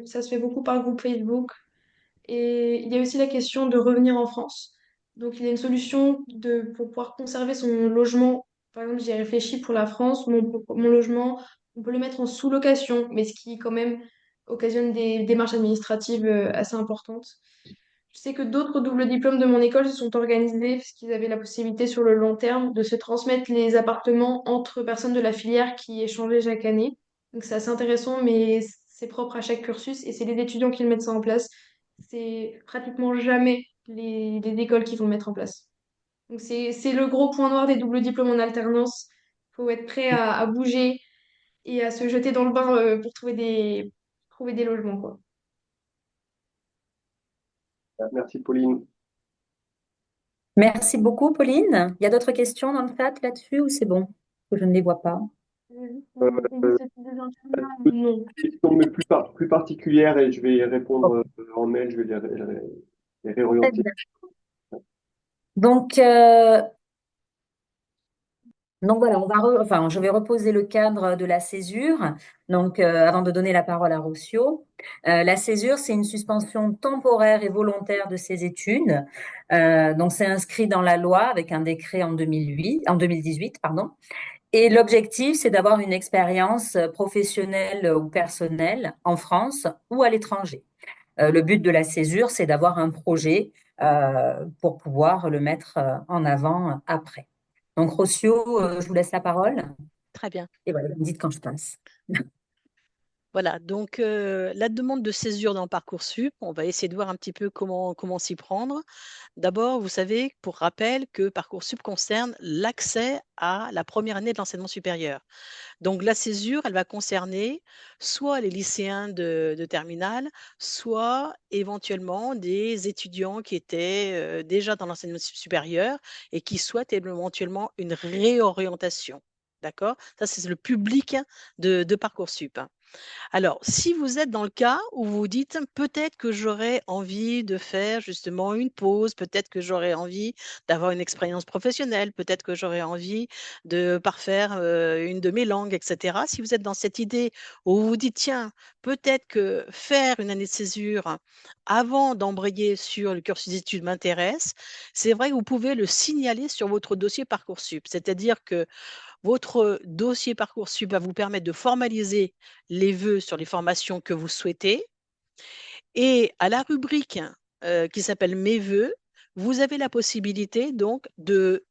ça se fait beaucoup par groupe Facebook. Et il y a aussi la question de revenir en France. Donc, il y a une solution pour pouvoir conserver son logement. Par exemple, j'y ai réfléchi pour la France. Mon logement, on peut le mettre en sous-location, mais ce qui, quand même, occasionne des démarches administratives assez importantes. Je sais que d'autres doubles diplômes de mon école se sont organisés parce qu'ils avaient la possibilité sur le long terme de se transmettre les appartements entre personnes de la filière qui échangeaient chaque année. Donc c'est assez intéressant, mais c'est propre à chaque cursus et c'est les étudiants qui le mettent ça en place. C'est pratiquement jamais les écoles qui vont le mettre en place. Donc c'est le gros point noir des doubles diplômes en alternance. Il faut être prêt à bouger et à se jeter dans le bain pour trouver des logements, quoi. Merci Pauline. Merci beaucoup, Pauline. Il y a d'autres questions dans le chat là-dessus ou c'est bon? Que je ne les vois pas. Euh, Non. Question mais plus particulière et je vais y Ok, répondre en mail, je vais les très réorienter. bien. Donc, voilà, enfin, je vais reposer le cadre de la césure. Donc, avant de donner la parole à Rossio, la césure, c'est une suspension temporaire et volontaire de ses études. Donc, c'est inscrit dans la loi avec un décret en 2018, pardon. Et l'objectif, c'est d'avoir une expérience professionnelle ou personnelle en France ou à l'étranger. Le but de la césure, c'est d'avoir un projet pour pouvoir le mettre en avant après. Donc, Rossio, je vous laisse la parole. Très bien. Et voilà, vous me dites quand je passe. Voilà, donc la demande de césure dans Parcoursup, on va essayer de voir un petit peu comment s'y prendre. D'abord, vous savez, pour rappel, que Parcoursup concerne l'accès à la première année de l'enseignement supérieur. Donc la césure, elle va concerner soit les lycéens de terminale, soit éventuellement des étudiants qui étaient déjà dans l'enseignement supérieur et qui souhaitent éventuellement une réorientation. D'accord? Ça, c'est le public de Parcoursup. Alors, si vous êtes dans le cas où vous vous dites peut-être que j'aurais envie de faire justement une pause, peut-être que j'aurais envie d'avoir une expérience professionnelle, peut-être que j'aurais envie de parfaire une de mes langues, etc. Si vous êtes dans cette idée où vous vous dites tiens, peut-être que faire une année de césure avant d'embrayer sur le cursus d'études m'intéresse, c'est vrai que vous pouvez le signaler sur votre dossier Parcoursup. C'est-à-dire que votre dossier Parcoursup va vous permettre de formaliser les vœux sur les formations que vous souhaitez. Et à la rubrique qui s'appelle Mes vœux, vous avez la possibilité donc de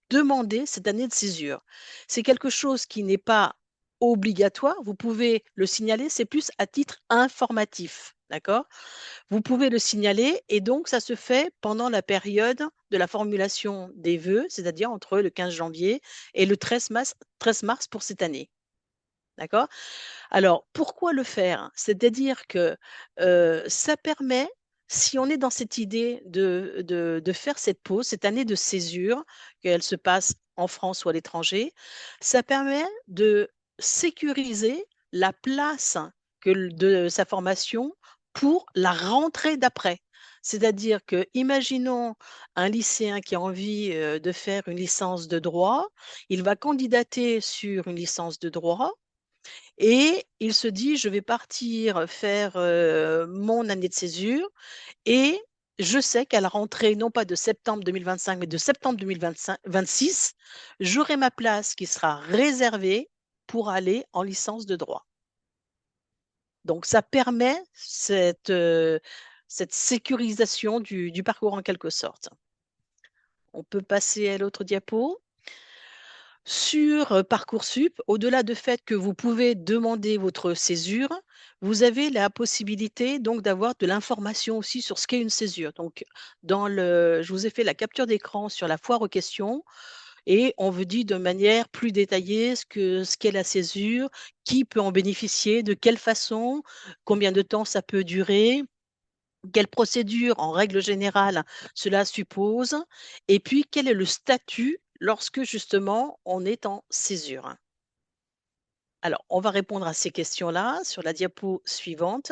demander cette année de césure. C'est quelque chose qui n'est pas obligatoire. Vous pouvez le signaler, c'est plus à titre informatif. D'accord? Vous pouvez le signaler et donc ça se fait pendant la période de la formulation des vœux, c'est-à-dire entre le 15 janvier et le 13 mars pour cette année. D'accord? Alors, pourquoi le faire? C'est-à-dire que ça permet, si on est dans cette idée de faire cette pause, cette année de césure, qu'elle se passe en France ou à l'étranger, ça permet de sécuriser la place de sa formation pour la rentrée d'après. C'est-à-dire que, imaginons un lycéen qui a envie de faire une licence de droit, il va candidater sur une licence de droit et il se dit, je vais partir faire mon année de césure et je sais qu'à la rentrée, non pas de septembre 2025, mais de septembre 2026, j'aurai ma place qui sera réservée pour aller en licence de droit. Donc, ça permet cette sécurisation du parcours en quelque sorte. On peut passer à l'autre diapo. Sur Parcoursup, au-delà du fait que vous pouvez demander votre césure, vous avez la possibilité donc d'avoir de l'information aussi sur ce qu'est une césure. Donc, je vous ai fait la capture d'écran sur la foire aux questions et on vous dit de manière plus détaillée ce qu'est la césure, qui peut en bénéficier, de quelle façon, combien de temps ça peut durer. Quelle procédure, en règle générale, cela suppose? Et puis, quel est le statut lorsque justement on est en césure? Alors, on va répondre à ces questions-là sur la diapo suivante.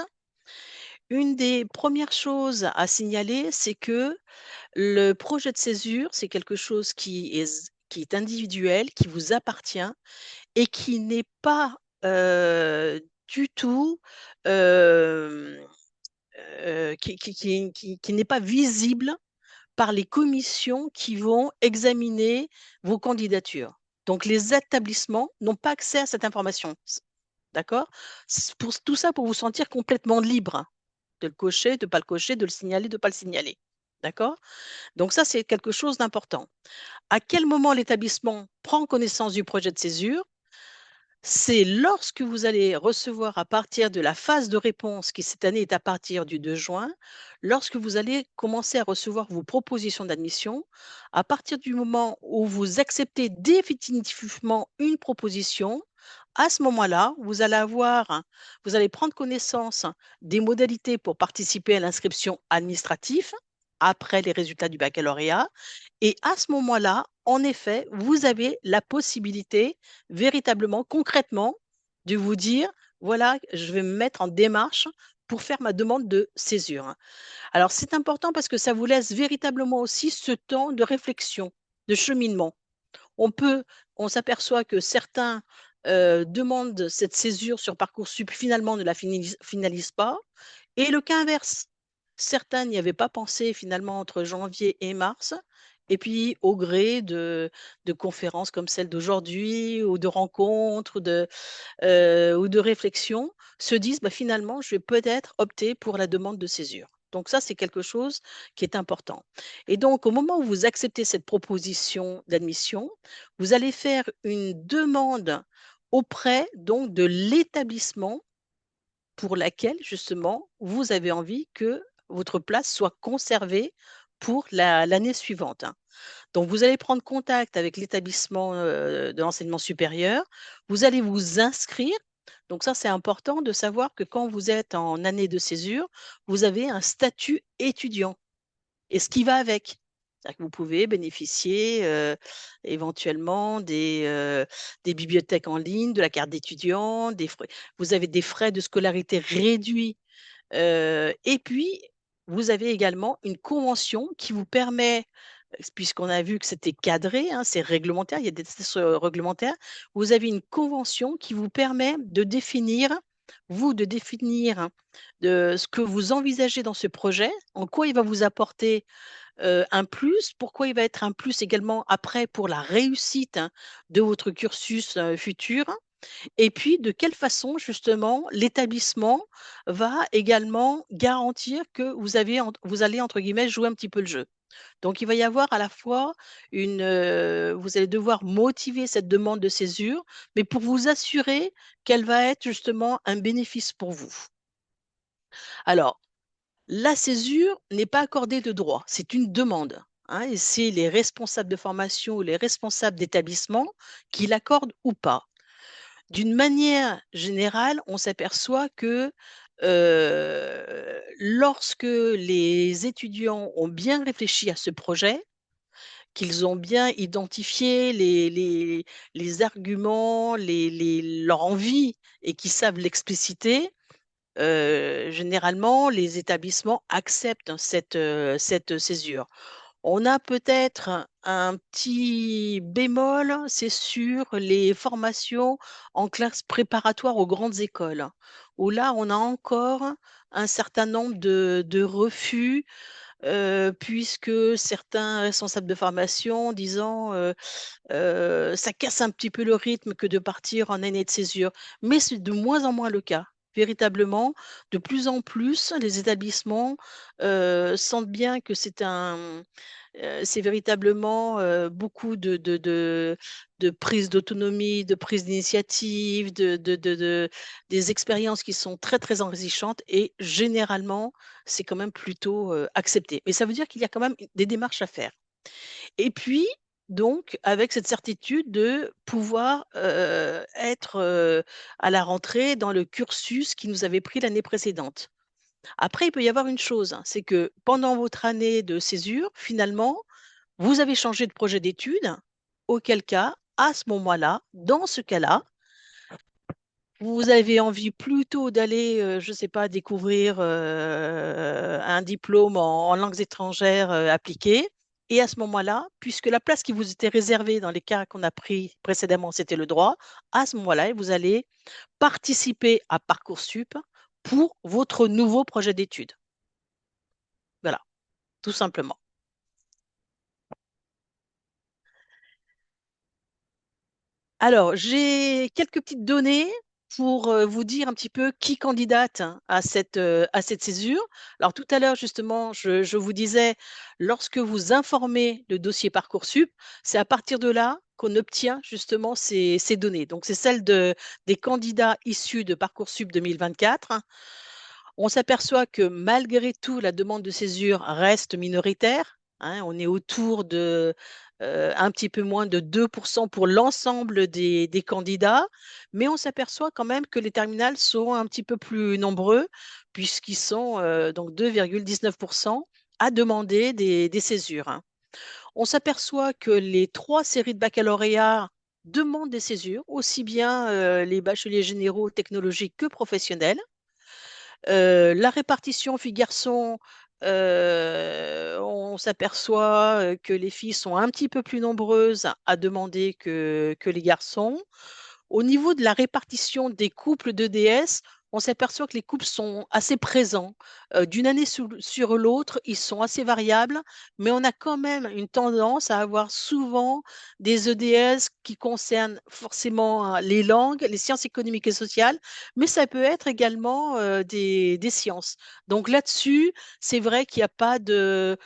Une des premières choses à signaler, c'est que le projet de césure, c'est quelque chose qui est individuel, qui vous appartient et qui n'est pas du tout euh, qui n'est pas visible par les commissions qui vont examiner vos candidatures. Donc, les établissements n'ont pas accès à cette information. D'accord? Pour tout ça, pour vous sentir complètement libre de le cocher, de ne pas le cocher, de le signaler, de ne pas le signaler. D'accord? Donc, ça, c'est quelque chose d'important. À quel moment l'établissement prend connaissance du projet de césure? C'est lorsque vous allez recevoir à partir de la phase de réponse qui cette année est à partir du 2 juin, lorsque vous allez commencer à recevoir vos propositions d'admission, à partir du moment où vous acceptez définitivement une proposition, à ce moment-là, vous allez prendre connaissance des modalités pour participer à l'inscription administrative après les résultats du baccalauréat. Et à ce moment-là, en effet, vous avez la possibilité véritablement, concrètement, de vous dire, voilà, je vais me mettre en démarche pour faire ma demande de césure. Alors, c'est important parce que ça vous laisse véritablement aussi ce temps de réflexion, de cheminement. On s'aperçoit que certains demandent cette césure sur Parcoursup, finalement ne la finalisent pas, et le cas inverse. Certains n'y avaient pas pensé finalement entre janvier et mars, et puis au gré de conférences comme celle d'aujourd'hui, ou de rencontres, ou de réflexions, se disent bah, finalement, je vais peut-être opter pour la demande de césure. Donc ça, c'est quelque chose qui est important. Et donc, au moment où vous acceptez cette proposition d'admission, vous allez faire une demande auprès donc de l'établissement pour laquelle, justement, vous avez envie que votre place soit conservée pour l'année suivante. Donc, vous allez prendre contact avec l'établissement de l'enseignement supérieur, vous allez vous inscrire. Donc, ça, c'est important de savoir que quand vous êtes en année de césure, vous avez un statut étudiant et ce qui va avec. C'est-à-dire que vous pouvez bénéficier éventuellement des bibliothèques en ligne, de la carte d'étudiant, vous avez des frais de scolarité réduits. Et puis, vous avez également une convention qui vous permet, puisqu'on a vu que c'était cadré, hein, c'est réglementaire, il y a des tests réglementaires, vous avez une convention qui vous permet de définir, de ce que vous envisagez dans ce projet, en quoi il va vous apporter un plus. Pourquoi il va être un plus également après pour la réussite, hein, de votre cursus futur? Et puis, de quelle façon, justement, l'établissement va également garantir que vous allez, entre guillemets, jouer un petit peu le jeu. Donc, il va y avoir à la fois vous allez devoir motiver cette demande de césure, mais pour vous assurer qu'elle va être justement un bénéfice pour vous. Alors, la césure n'est pas accordée de droit, c'est une demande, hein, et c'est les responsables de formation ou les responsables d'établissement qui l'accordent ou pas. D'une manière générale, on s'aperçoit que lorsque les étudiants ont bien réfléchi à ce projet, qu'ils ont bien identifié les arguments, leur envie et qu'ils savent l'expliciter, généralement, les établissements acceptent cette césure. On a peut-être un petit bémol, c'est sur les formations en classe préparatoire aux grandes écoles, où là, on a encore un certain nombre de refus, puisque certains responsables de formation disant ça casse un petit peu le rythme que de partir en année de césure. Mais c'est de moins en moins le cas. Véritablement, de plus en plus, les établissements sentent bien que c'est véritablement beaucoup de prise d'autonomie, de prise d'initiative, des expériences qui sont très, très enrichissantes et généralement, c'est quand même plutôt accepté. Mais ça veut dire qu'il y a quand même des démarches à faire. Et puis, donc, avec cette certitude de pouvoir être à la rentrée dans le cursus qui nous avait pris l'année précédente. Après, il peut y avoir une chose, hein, c'est que pendant votre année de césure, finalement, vous avez changé de projet d'études, auquel cas, à ce moment-là, dans ce cas-là, vous avez envie plutôt d'aller, je ne sais pas, découvrir un diplôme en langues étrangères appliquées. Et à ce moment-là, puisque la place qui vous était réservée dans les cas qu'on a pris précédemment, c'était le droit, à ce moment-là, vous allez participer à Parcoursup pour votre nouveau projet d'études. Voilà, tout simplement. Alors, j'ai quelques petites données pour vous dire un petit peu qui candidate, hein, à cette césure. Alors, tout à l'heure, justement, je vous disais, lorsque vous informez le dossier Parcoursup, c'est à partir de là qu'on obtient justement ces données. Donc, c'est celle des candidats issus de Parcoursup 2024. On s'aperçoit que malgré tout, la demande de césure reste minoritaire, hein. On est autour de un petit peu moins de 2% pour l'ensemble des candidats, mais on s'aperçoit quand même que les terminales sont un petit peu plus nombreux, puisqu'ils sont donc 2,19% à demander des césures, hein. On s'aperçoit que les 3 séries de baccalauréat demandent des césures, aussi bien les bacheliers généraux, technologiques que professionnels. La répartition filles-garçons, on s'aperçoit que les filles sont un petit peu plus nombreuses à demander que les garçons. Au niveau de la répartition des couples d'EDS, on s'aperçoit que les couples sont assez présents. D'une année sur l'autre, ils sont assez variables, mais on a quand même une tendance à avoir souvent des EDS qui concernent forcément les langues, les sciences économiques et sociales, mais ça peut être également des sciences. Donc là-dessus, c'est vrai qu'il n'y a pas de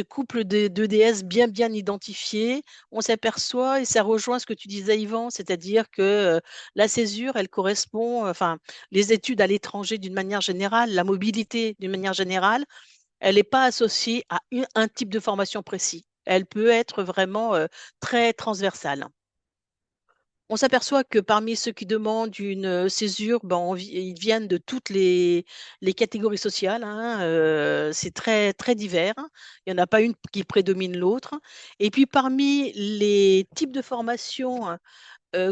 couple d'EDS bien identifié. On s'aperçoit, et ça rejoint ce que tu disais, Yvan, c'est-à-dire que la césure, elle correspond, enfin, les études à l'étranger d'une manière générale, la mobilité d'une manière générale, elle n'est pas associée à un type de formation précis. Elle peut être vraiment très transversale. On s'aperçoit que parmi ceux qui demandent une césure, ben, ils viennent de toutes les catégories sociales, hein, c'est très, très divers, hein. Il n'y en a pas une qui prédomine l'autre. Et puis parmi les types de formations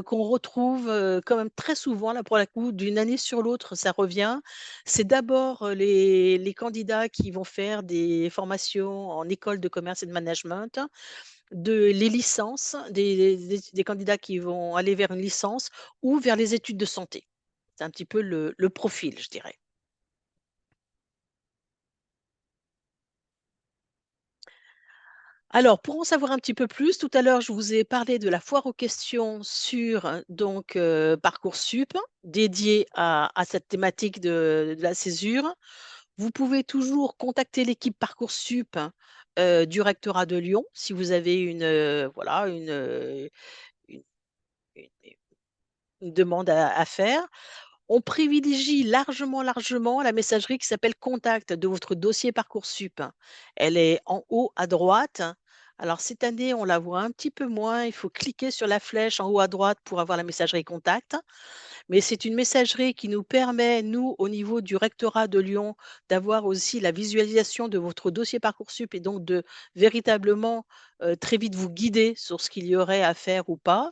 qu'on retrouve quand même très souvent, là pour la coup, d'une année sur l'autre, ça revient. C'est d'abord les candidats qui vont faire des formations en école de commerce et de management, les licences, des candidats qui vont aller vers une licence ou vers les études de santé. C'est un petit peu le profil, je dirais. Alors, pour en savoir un petit peu plus, tout à l'heure, je vous ai parlé de la foire aux questions sur donc Parcoursup, dédiée à cette thématique de la césure. Vous pouvez toujours contacter l'équipe Parcoursup du rectorat de Lyon si vous avez voilà, une- une- une demande à faire. On privilégie largement, largement la messagerie qui s'appelle Contact de votre dossier Parcoursup. Elle est en haut à droite. Alors cette année, on la voit un petit peu moins. Il faut cliquer sur la flèche en haut à droite pour avoir la messagerie Contact. Mais c'est une messagerie qui nous permet, nous, au niveau du rectorat de Lyon, d'avoir aussi la visualisation de votre dossier Parcoursup et donc de véritablement très vite vous guider sur ce qu'il y aurait à faire ou pas.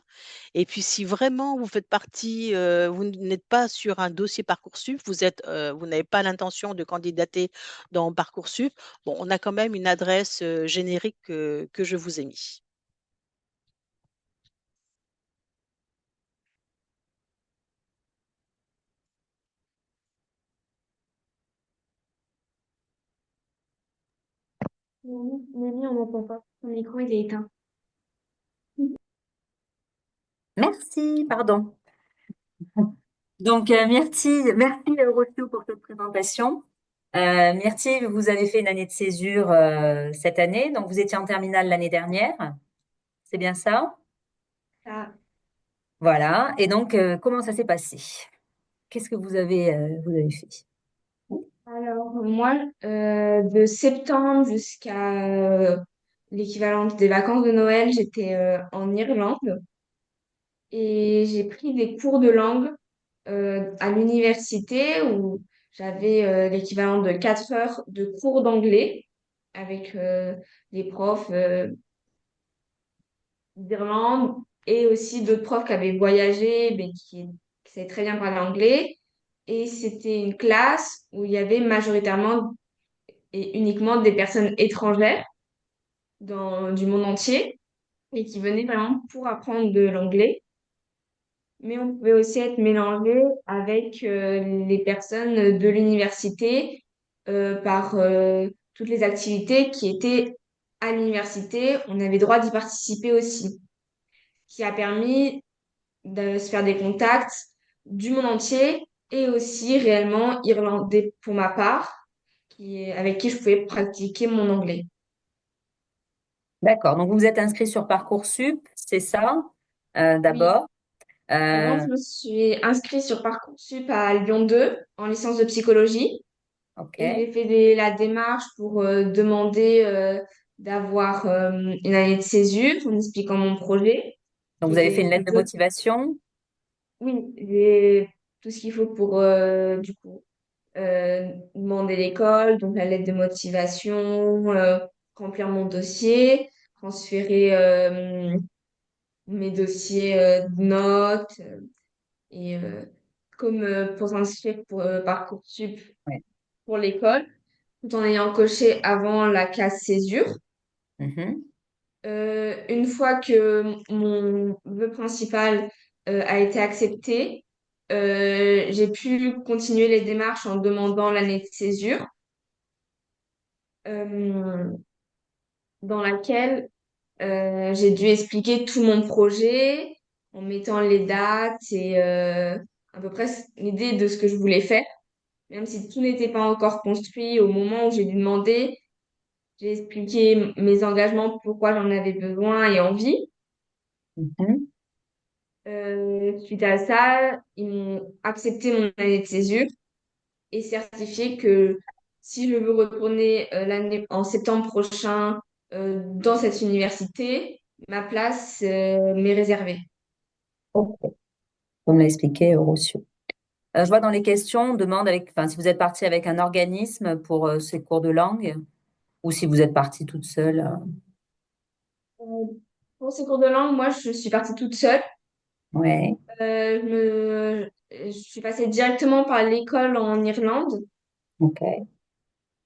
Et puis, si vraiment vous faites partie, vous n'êtes pas sur un dossier Parcoursup, vous n'avez pas l'intention de candidater dans Parcoursup, bon, on a quand même une adresse générique que je vous ai mis. Noémie, on n'entend pas. Ton micro, il est éteint. Merci, pardon. Donc, merci Rocio pour cette présentation. Merci, vous avez fait une année de césure cette année, donc vous étiez en terminale l'année dernière, c'est bien ça? Ah, Voilà, et donc comment ça s'est passé? Qu'est-ce que vous avez fait? alors, moi, de septembre jusqu'à l'équivalent des vacances de Noël, j'étais en Irlande et j'ai pris des cours de langue à l'université où j'avais l'équivalent de 4 heures de cours d'anglais avec des profs d'Irlande et aussi d'autres profs qui avaient voyagé, mais qui savaient très bien parler anglais. Et c'était une classe où il y avait majoritairement et uniquement des personnes étrangères du monde entier et qui venaient vraiment pour apprendre de l'anglais. Mais on pouvait aussi être mélangé avec les personnes de l'université par toutes les activités qui étaient à l'université. On avait droit d'y participer aussi, qui a permis de se faire des contacts du monde entier et aussi réellement irlandais pour ma part, avec qui je pouvais pratiquer mon anglais. D'accord, donc vous vous êtes inscrit sur Parcoursup, c'est ça, Oui. d'abord. Alors, Euh, je me suis inscrite sur Parcoursup à Lyon 2 en licence de psychologie et ok, j'ai fait la démarche pour demander d'avoir une année de césure en expliquant mon projet, donc qui vous avez fait une était lettre de motivation. oui, j'ai tout ce qu'il faut pour du coup demander l'école, donc la lettre de motivation, remplir mon dossier, transférer mes dossiers de notes. Et comme pour s'inscrire pour Parcoursup Ouais. pour l'école, tout en ayant coché avant la case césure. Mhm. Une fois que mon vœu principal a été accepté, j'ai pu continuer les démarches en demandant l'année de césure, euh, dans laquelle j'ai dû expliquer tout mon projet en mettant les dates et à peu près l'idée de ce que je voulais faire. Même si tout n'était pas encore construit, au moment où j'ai dû demander, j'ai expliqué mes engagements, pourquoi j'en avais besoin et envie. Mhm. Suite à ça, ils m'ont accepté mon année de césure et certifié que si je veux retourner en septembre prochain dans cette université, ma place m'est réservée. Ok, vous me l'expliquez, Eurosio. Je vois dans les questions, on demande enfin, si vous êtes parti avec un organisme pour ces cours de langue ou si vous êtes partie toute seule. Euh, pour ces cours de langue, moi, je suis partie toute seule. Ouais, Je suis passée directement par l'école en Irlande. ok.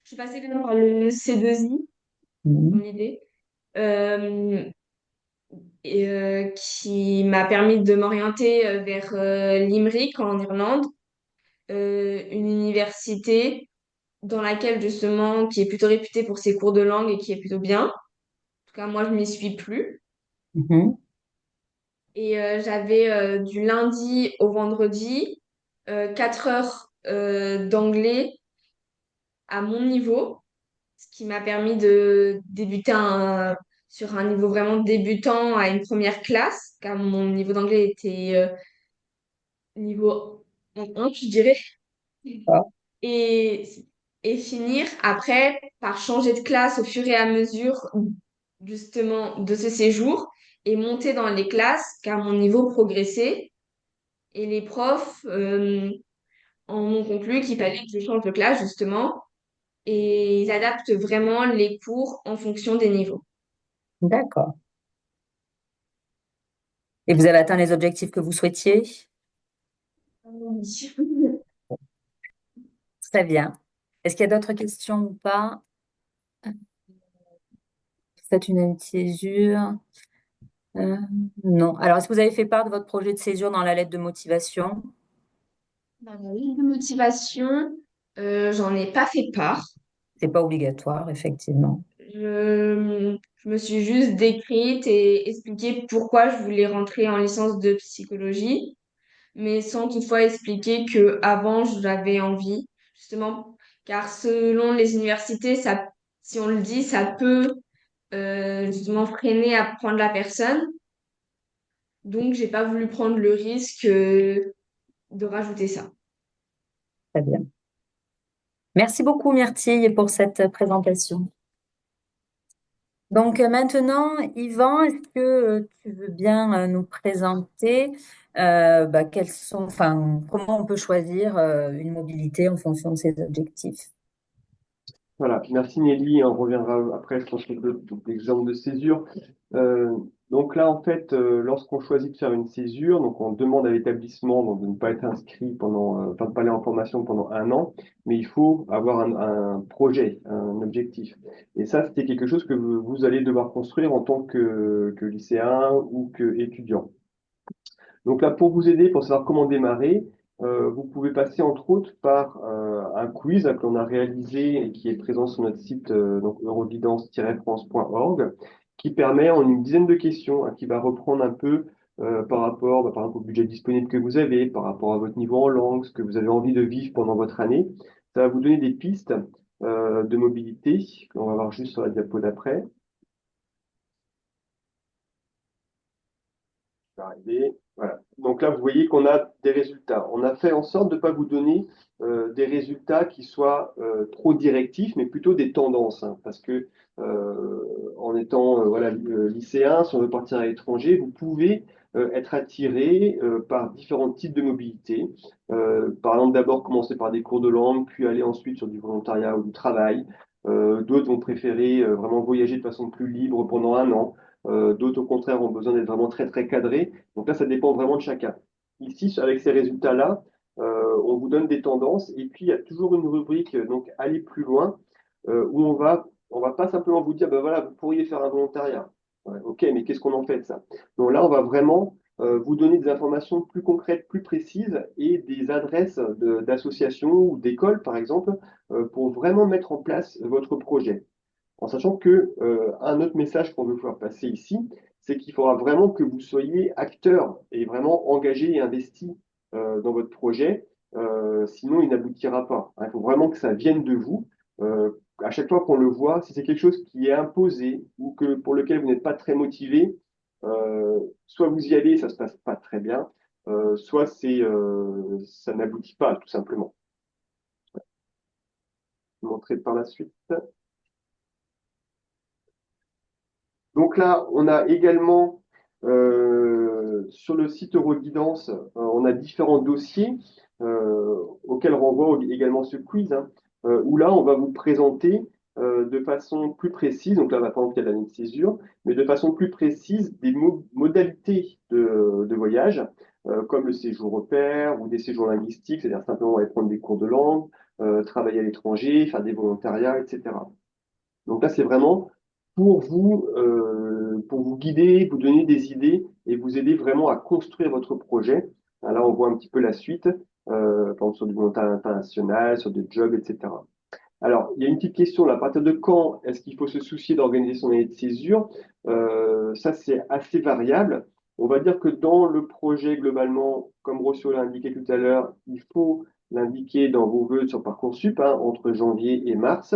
Je suis passée également par le C2I, dans Mhm. l'idée, euh, qui m'a permis de m'orienter vers Limerick, en Irlande, une université dans laquelle, justement, qui est plutôt réputée pour ses cours de langue et qui est plutôt bien. En tout cas, moi, je m'y suis plus. Mhm. Et j'avais du lundi au vendredi 4 heures d'anglais à mon niveau, ce qui m'a permis de débuter sur un niveau vraiment débutant à une première classe, car mon niveau d'anglais était niveau 1, je dirais. Ah, Et, et finir après par changer de classe au fur et à mesure justement de ce séjour et monter dans les classes, car mon niveau progressait. Et les profs en ont conclu qu'il fallait que je change de classe, justement, et ils adaptent vraiment les cours en fonction des niveaux. d'accord. Et vous avez atteint les objectifs que vous souhaitiez? Oui. Très bien. Est-ce qu'il y a d'autres questions ou pas? Faites une année de césure? Euh, non. Alors, est-ce que vous avez fait part de votre projet de césure dans la lettre de motivation? Dans la liste de motivation, j'en ai pas fait part. C'est pas obligatoire, effectivement. Je me suis juste décrite et expliqué pourquoi je voulais rentrer en licence de psychologie, mais sans toutefois expliquer que avant j'avais envie, justement, car selon les universités, ça, si on le dit, ça peut justement freiner à prendre la personne. Donc, j'ai pas voulu prendre le risque de rajouter ça. Très bien. Merci beaucoup, Myrtille, pour cette présentation. Donc maintenant, Yvan, est-ce que tu veux bien nous présenter enfin, comment on peut choisir une mobilité en fonction de ses objectifs? Voilà, merci Nelly, on reviendra après sur l'exemple de césure. Euh, donc là, en fait, lorsqu'on choisit de faire une césure, donc on demande à l'établissement donc, de ne pas être inscrit enfin de pas aller en formation pendant un an, mais il faut avoir un projet, un objectif. Et ça, c'était quelque chose que vous allez devoir construire en tant que lycéen ou que étudiant. Donc là, pour vous aider, pour savoir comment démarrer, vous pouvez passer entre autres par un quiz que l'on a réalisé et qui est présent sur notre site donc euroguidance-france.org, qui permet en une dizaine de questions, qui va reprendre un peu par rapport, par exemple, au budget disponible que vous avez, par rapport à votre niveau en langue, ce que vous avez envie de vivre pendant votre année. Ça va vous donner des pistes de mobilité qu'on va voir juste sur la diapo d'après. Arriver. Voilà. Donc là, vous voyez qu'on a des résultats. On a fait en sorte de ne pas vous donner des résultats qui soient trop directifs, mais plutôt des tendances. Parce que en étant voilà, lycéen, si on veut partir à l'étranger, vous pouvez être attiré par différents types de mobilité. Par exemple, d'abord commencer par des cours de langue, puis aller ensuite sur du volontariat ou du travail. D'autres vont préférer vraiment voyager de façon plus libre pendant un an. D'autres, au contraire, ont besoin d'être vraiment très, très cadrés. Donc là, ça dépend vraiment de chacun. Ici, avec ces résultats-là, on vous donne des tendances. Et puis, il y a toujours une rubrique, donc aller plus loin, où on va pas simplement vous dire, ben voilà, vous pourriez faire un volontariat. Ouais, ok, mais qu'est-ce qu'on en fait de ça? Donc là, on va vraiment vous donner des informations plus concrètes, plus précises et des adresses d'associations ou d'écoles, par exemple, pour vraiment mettre en place votre projet. En sachant que un autre message qu'on veut faire passer ici, c'est qu'il faudra vraiment que vous soyez acteur et vraiment engagé et investi dans votre projet. Sinon, il n'aboutira pas. Il faut vraiment que ça vienne de vous. À chaque fois qu'on le voit, si c'est quelque chose qui est imposé ou que pour lequel vous n'êtes pas très motivé, soit vous y allez et ça se passe pas très bien, soit ça n'aboutit pas tout simplement. Je vais vous montrer par la suite. Donc là, on a également Sur le site Euroguidance, on a différents dossiers auxquels renvoie également ce quiz, hein, où là, on va vous présenter de façon plus précise, donc là, par exemple, il y a l'année de césure, mais de façon plus précise des modalités de voyage, comme le séjour au pair ou des séjours linguistiques, c'est-à-dire simplement aller prendre des cours de langue, travailler à l'étranger, faire des volontariats, etc. Donc là, c'est vraiment pour vous guider, vous donner des idées et vous aider vraiment à construire votre projet. Là, on voit un petit peu la suite, par exemple sur du volontariat international, sur des jobs, etc. Alors, il y a une petite question là. À partir de quand est-ce qu'il faut se soucier d'organiser son année de césure? Ça, c'est assez variable. On va dire que dans le projet, globalement, comme Rossio l'a indiqué tout à l'heure, il faut l'indiquer dans vos vœux sur Parcoursup, hein, entre janvier et mars.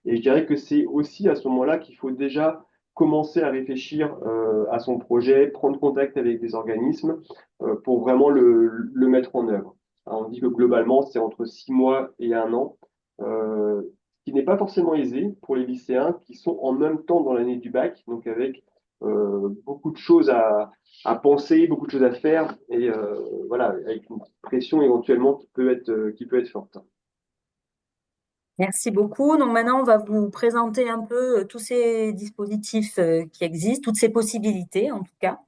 Et je dirais que c'est aussi à ce moment-là qu'il faut déjà commencer à réfléchir à son projet, prendre contact avec des organismes pour vraiment le mettre en œuvre. Alors, on dit que globalement, c'est entre 6 mois et 1 an. Ce qui n'est pas forcément aisé pour les lycéens qui sont en même temps dans l'année du bac, donc avec beaucoup de choses à penser, beaucoup de choses à faire, et voilà, avec une pression éventuellement qui peut être forte. Merci beaucoup. Donc maintenant, on va vous présenter un peu tous ces dispositifs qui existent, toutes ces possibilités en tout cas.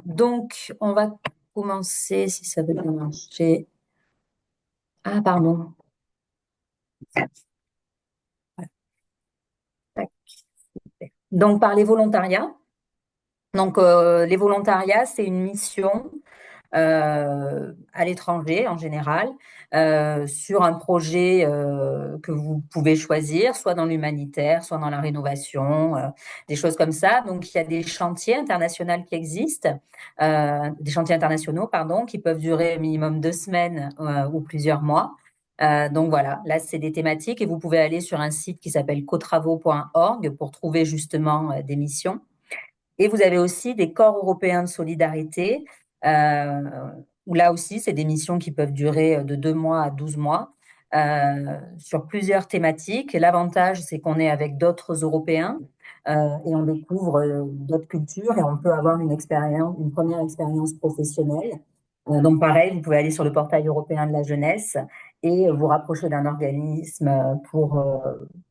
Donc, on va commencer, si ça veut bien marcher. Ah, pardon. Tac. Donc, par les volontariats. Donc, les volontariats, c'est une mission à l'étranger en général, sur un projet que vous pouvez choisir, soit dans l'humanitaire, soit dans la rénovation, des choses comme ça. Donc, il y a des chantiers internationaux qui existent, des chantiers internationaux, pardon, qui peuvent durer au minimum 2 semaines ou plusieurs mois. Donc voilà, là c'est des thématiques et vous pouvez aller sur un site qui s'appelle cotravaux.org pour trouver justement des missions. Et vous avez aussi des corps européens de solidarité, euh, où là aussi, c'est des missions qui peuvent durer de 2 mois à 12 mois, sur plusieurs thématiques. L'avantage, c'est qu'on est avec d'autres Européens et on découvre d'autres cultures et on peut avoir une première expérience professionnelle. Donc pareil, vous pouvez aller sur le portail européen de la jeunesse et vous rapprocher d'un organisme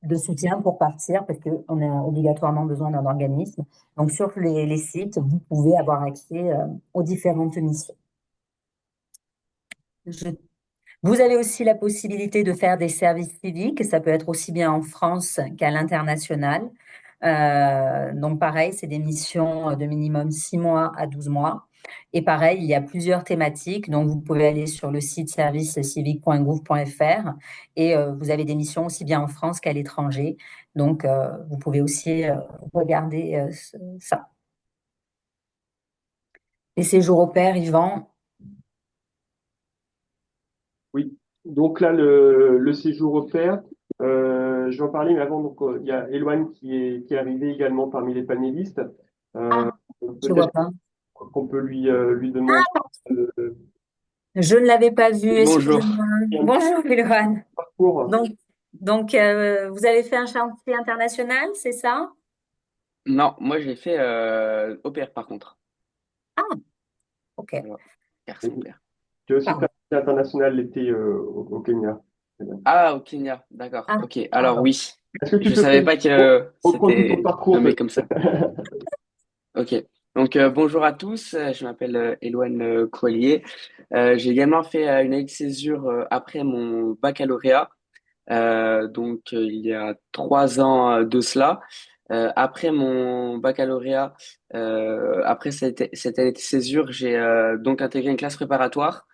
de soutien pour partir, parce qu'on a obligatoirement besoin d'un organisme. Donc, sur les sites, vous pouvez avoir accès aux différentes missions. Je- Vous avez aussi la possibilité de faire des services civiques. Ça peut être aussi bien en France qu'à l'international. Donc, pareil, c'est des missions de minimum 6 mois à 12 mois. Et pareil, il y a plusieurs thématiques. Donc, vous pouvez aller sur le site servicecivique.gouv.fr et vous avez des missions aussi bien en France qu'à l'étranger. Donc, vous pouvez aussi regarder ça. Les séjours au pair, Yvan. Oui, donc là, le séjour au pair, je vais en parler, mais avant, donc, il y a Eloane qui est arrivée également parmi les panélistes. Ah, Euh, je vois Peut-être pas. qu'on peut lui demander le Je ne l'avais pas vu, Bonjour. excusez-moi. Bonjour, Péloane. parcours. Donc, vous avez fait un chantier international, c'est ça? Non, moi j'ai fait au pair par contre. Ah, ok. Voilà. Garçon père. J'ai aussi fait Pardon. un international l'été au Kenya. Ah, au Kenya, d'accord. Ah, Ok, alors pardon. oui, Est-ce que tu je peux savais pas que reprendre tout ton c'était parcours nommé peut-être? comme ça. Ok, donc bonjour à tous, je m'appelle Éloane Collier. J'ai également fait une année de césure après mon baccalauréat, il y a 3 ans de cela. Après mon baccalauréat, après cette année de césure, j'ai donc intégré une classe préparatoire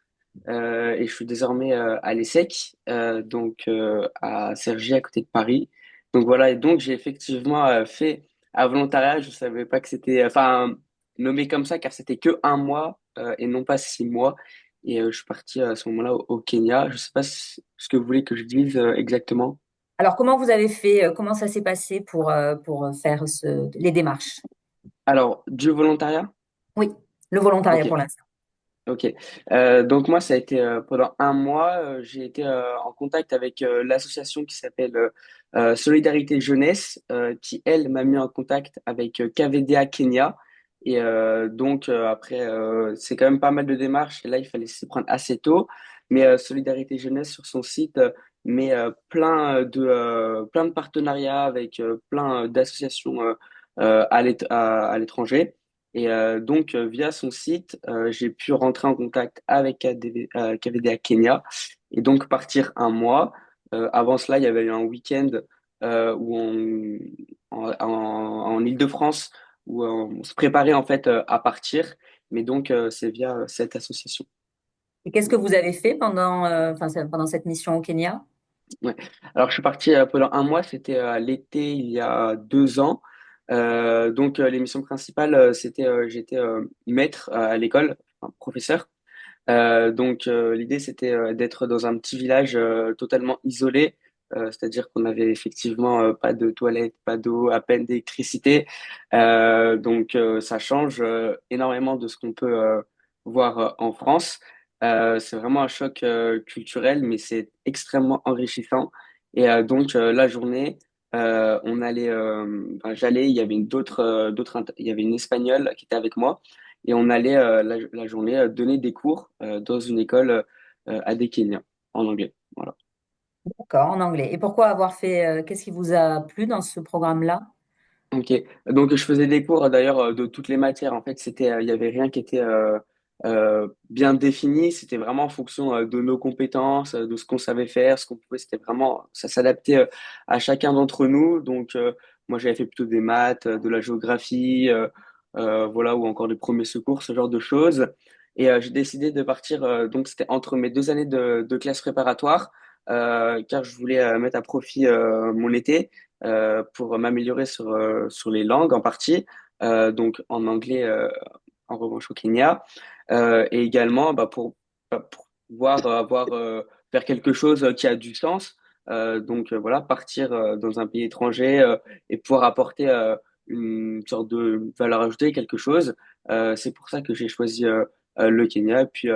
et je suis désormais à l'ESSEC, à Cergy, à côté de Paris. Donc voilà, et donc j'ai effectivement fait un volontariat. Je savais pas que c'était, enfin, nommé comme ça, car c'était que 1 mois et non pas 6 mois. Et je suis parti à ce moment-là au Kenya. Je sais pas ce que vous voulez que je dise exactement. Alors, comment vous avez fait, comment ça s'est passé pour faire les démarches? Alors, du volontariat? Oui, le volontariat Ok. pour l'instant. Ok. Donc moi, ça a été pendant 1 mois, j'ai été en contact avec l'association qui s'appelle Solidarité Jeunesse, qui elle m'a mis en contact avec KVDA Kenya. Et donc, après, c'est quand même pas mal de démarches. Et là, il fallait s'y prendre assez tôt. Mais Solidarité Jeunesse, sur son site, met plein de partenariats avec plein d'associations à l'étranger. Et donc, via son site, j'ai pu rentrer en contact avec KVD à Kenya et donc partir un mois. Avant cela, il y avait eu un week-end où en Île-de-France où on se préparait en fait à partir. Mais donc, c'est via cette association. Et qu'est-ce que vous avez fait pendant cette mission au Kenya? Ouais. Alors, je suis parti pendant un mois, c'était l'été il y a 2 ans. Donc, l'émission principale, j'étais maître à l'école, enfin, professeur. Donc, l'idée, c'était d'être dans un petit village totalement isolé, c'est-à-dire qu'on avait effectivement pas de toilettes, pas d'eau, à peine d'électricité. Donc, ça change énormément de ce qu'on peut voir en France. C'est vraiment un choc culturel, mais c'est extrêmement enrichissant. Et donc, la journée, j'allais, il y avait il y avait une Espagnole qui était avec moi. Et on allait la journée donner des cours dans une école à des Kenyans en anglais. Voilà. D'accord, en anglais. Et pourquoi avoir fait, qu'est-ce qui vous a plu dans ce programme-là? Ok. Donc je faisais des cours d'ailleurs de toutes les matières. En fait, il y avait rien qui était bien défini. C'était vraiment en fonction de nos compétences, de ce qu'on savait faire, ce qu'on pouvait. C'était vraiment, ça s'adaptait à chacun d'entre nous. Donc moi, j'avais fait plutôt des maths, de la géographie, voilà, ou encore des premiers secours, ce genre de choses. Et j'ai décidé de partir. Donc c'était entre mes 2 années de classe préparatoire, car je voulais mettre à profit mon été pour m'améliorer sur les langues en partie, donc en anglais en revanche au Kenya, et également pour pouvoir faire quelque chose qui a du sens. Donc voilà, partir dans un pays étranger et pouvoir apporter une sorte de valeur ajoutée, quelque chose. C'est pour ça que j'ai choisi le Kenya. Et puis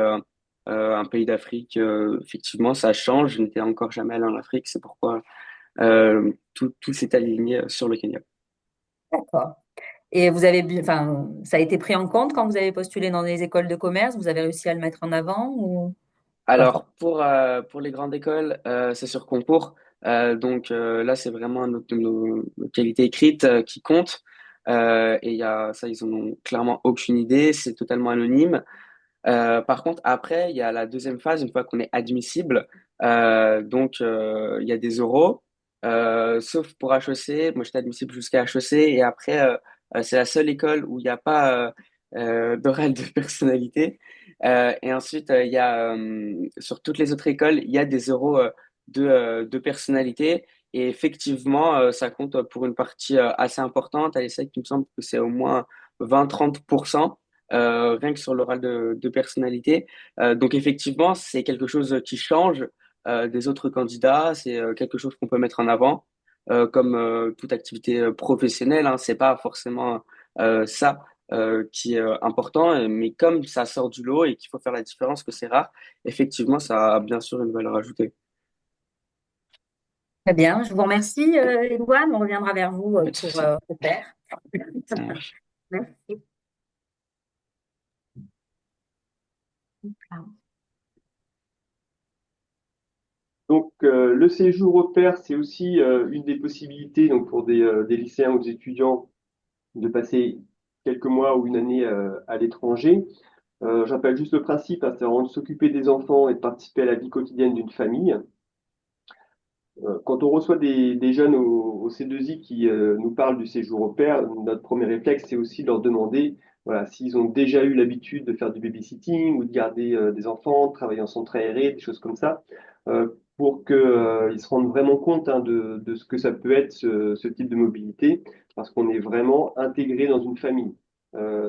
un pays d'Afrique, effectivement, ça change. Je n'étais encore jamais allé en Afrique, c'est pourquoi tout s'est aligné sur le Kenya. D'accord. Et vous avez, ça a été pris en compte quand vous avez postulé dans des écoles de commerce? Vous avez réussi à le mettre en avant ou pas Alors, forcément? pour les grandes écoles, c'est sur concours. Donc là, c'est vraiment nos qualités écrites qui comptent. Et ça, ils en ont clairement aucune idée. C'est totalement anonyme. Par contre, après, il y a la deuxième phase, une fois qu'on est admissible. Donc, il y a des euros. Sauf pour HEC. Moi, j'étais admissible jusqu'à HEC. Et après, c'est la seule école où il n'y a pas d'oral de personnalité. Et ensuite, il y a, sur toutes les autres écoles, il y a des euros de personnalité. Et effectivement, ça compte pour une partie assez importante. À l'ESSEC, il me semble que c'est au moins 20-30%, rien que sur l'oral de personnalité. Donc effectivement, c'est quelque chose qui change des autres candidats, c'est quelque chose qu'on peut mettre en avant, comme toute activité professionnelle, hein, c'est pas forcément ça qui est important, mais comme ça sort du lot et qu'il faut faire la différence, que c'est rare, effectivement, ça a bien sûr une valeur ajoutée. Très bien, je vous remercie, Éloane. On reviendra vers vous Pas de pour souci, au pair. ça marche. Merci. Donc, le séjour au pair, c'est aussi une des possibilités donc, pour des lycéens ou des étudiants de passer quelques mois ou une année à l'étranger. J'appelle juste le principe, hein, c'est vraiment de s'occuper des enfants et de participer à la vie quotidienne d'une famille. Quand on reçoit des jeunes au C2I qui nous parlent du séjour au pair, notre premier réflexe, c'est aussi de leur demander voilà, s'ils ont déjà eu l'habitude de faire du babysitting ou de garder des enfants, de travailler en centre aéré, des choses comme ça, pour qu'ils se rendent vraiment compte hein, de ce que ça peut être ce type de mobilité, parce qu'on est vraiment intégré dans une famille.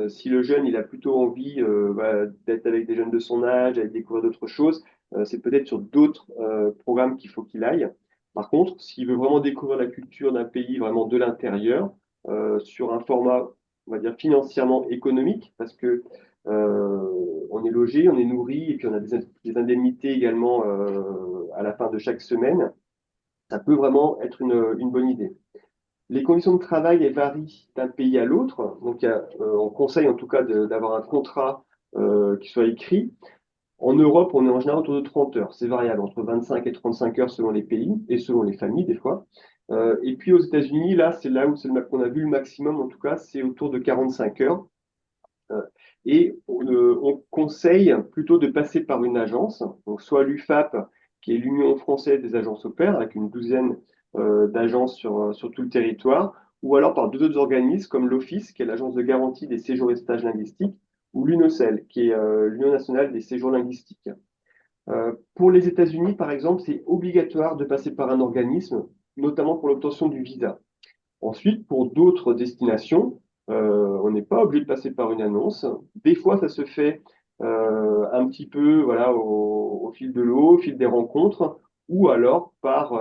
Si le jeune il a plutôt envie voilà, d'être avec des jeunes de son âge, d'aller découvrir d'autres choses, c'est peut-être sur d'autres programmes qu'il faut qu'il aille. Par contre, s'il veut vraiment découvrir la culture d'un pays vraiment de l'intérieur, sur un format, on va dire, financièrement économique, parce que on est logé, on est nourri, et puis on a des indemnités également à la fin de chaque semaine, ça peut vraiment être une bonne idée. Les conditions de travail, elles varient d'un pays à l'autre. Donc, on conseille en tout cas d'avoir un contrat qui soit écrit. En Europe, on est en général autour de 30 heures. C'est variable, entre 25 et 35 heures selon les pays et selon les familles des fois. Et puis aux États-Unis, là, c'est là où qu'on a vu le maximum, en tout cas, c'est autour de 45 heures. Euh, et on conseille plutôt de passer par une agence, donc soit l'UFAP, qui est l'Union française des agences au pair, avec une douzaine d'agences sur tout le territoire, ou alors par deux autres organismes comme l'OFIS, qui est l'Agence de garantie des séjours et stages linguistiques, ou l'UNOCEL, qui est l'Union nationale des séjours linguistiques. Pour les États-Unis, par exemple, c'est obligatoire de passer par un organisme, notamment pour l'obtention du visa. Ensuite, pour d'autres destinations, on n'est pas obligé de passer par une annonce. Des fois, ça se fait un petit peu voilà, au fil de l'eau, au fil des rencontres, ou alors par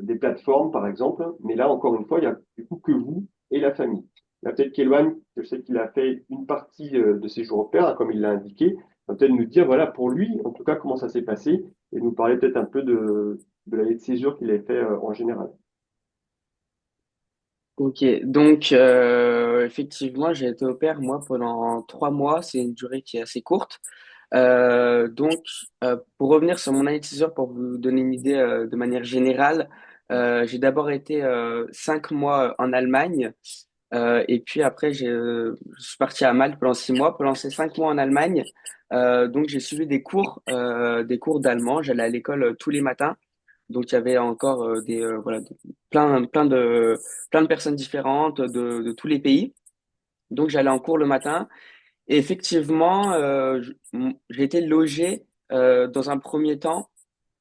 des plateformes, par exemple. Mais là, encore une fois, il y a du coup que vous et la famille. Là, peut-être qu'Eloane, je sais qu'il a fait une partie de ses jours au pair, hein, comme il l'a indiqué, va peut-être nous dire, voilà, pour lui, en tout cas, comment ça s'est passé, et nous parler peut-être un peu de l'année de césure qu'il a fait en général. Ok, donc effectivement, j'ai été au pair moi pendant 3 mois. C'est une durée qui est assez courte. Donc, pour revenir sur mon année de césure, pour vous donner une idée de manière générale, j'ai d'abord été 5 mois en Allemagne. Et puis après, je suis parti à Malte pendant 6 mois. Pendant ces 5 mois en Allemagne, donc j'ai suivi des cours d'allemand. J'allais à l'école tous les matins. Donc il y avait encore voilà, plein de personnes différentes de tous les pays. Donc j'allais en cours le matin. Et effectivement, j'ai été logé dans un premier temps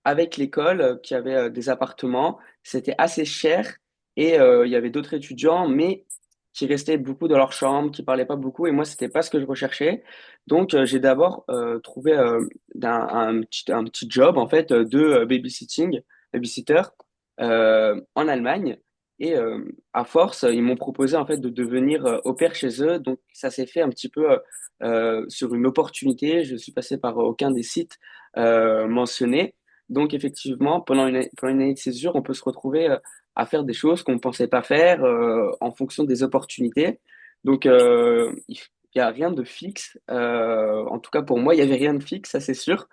avec l'école qui avait des appartements. C'était assez cher et il y avait d'autres étudiants, mais qui restaient beaucoup dans leur chambre, qui parlaient pas beaucoup. Et moi, c'était pas ce que je recherchais. Donc, j'ai d'abord trouvé un petit job en fait de babysitter en Allemagne. Et à force, ils m'ont proposé en fait de devenir au pair chez eux. Donc, ça s'est fait un petit peu sur une opportunité. Je suis passé par aucun des sites mentionnés. Donc, effectivement, pendant une année de césure, on peut se retrouver à faire des choses qu'on ne pensait pas faire en fonction des opportunités. Donc, il n'y a rien de fixe. En tout cas, pour moi, il n'y avait rien de fixe, ça c'est sûr.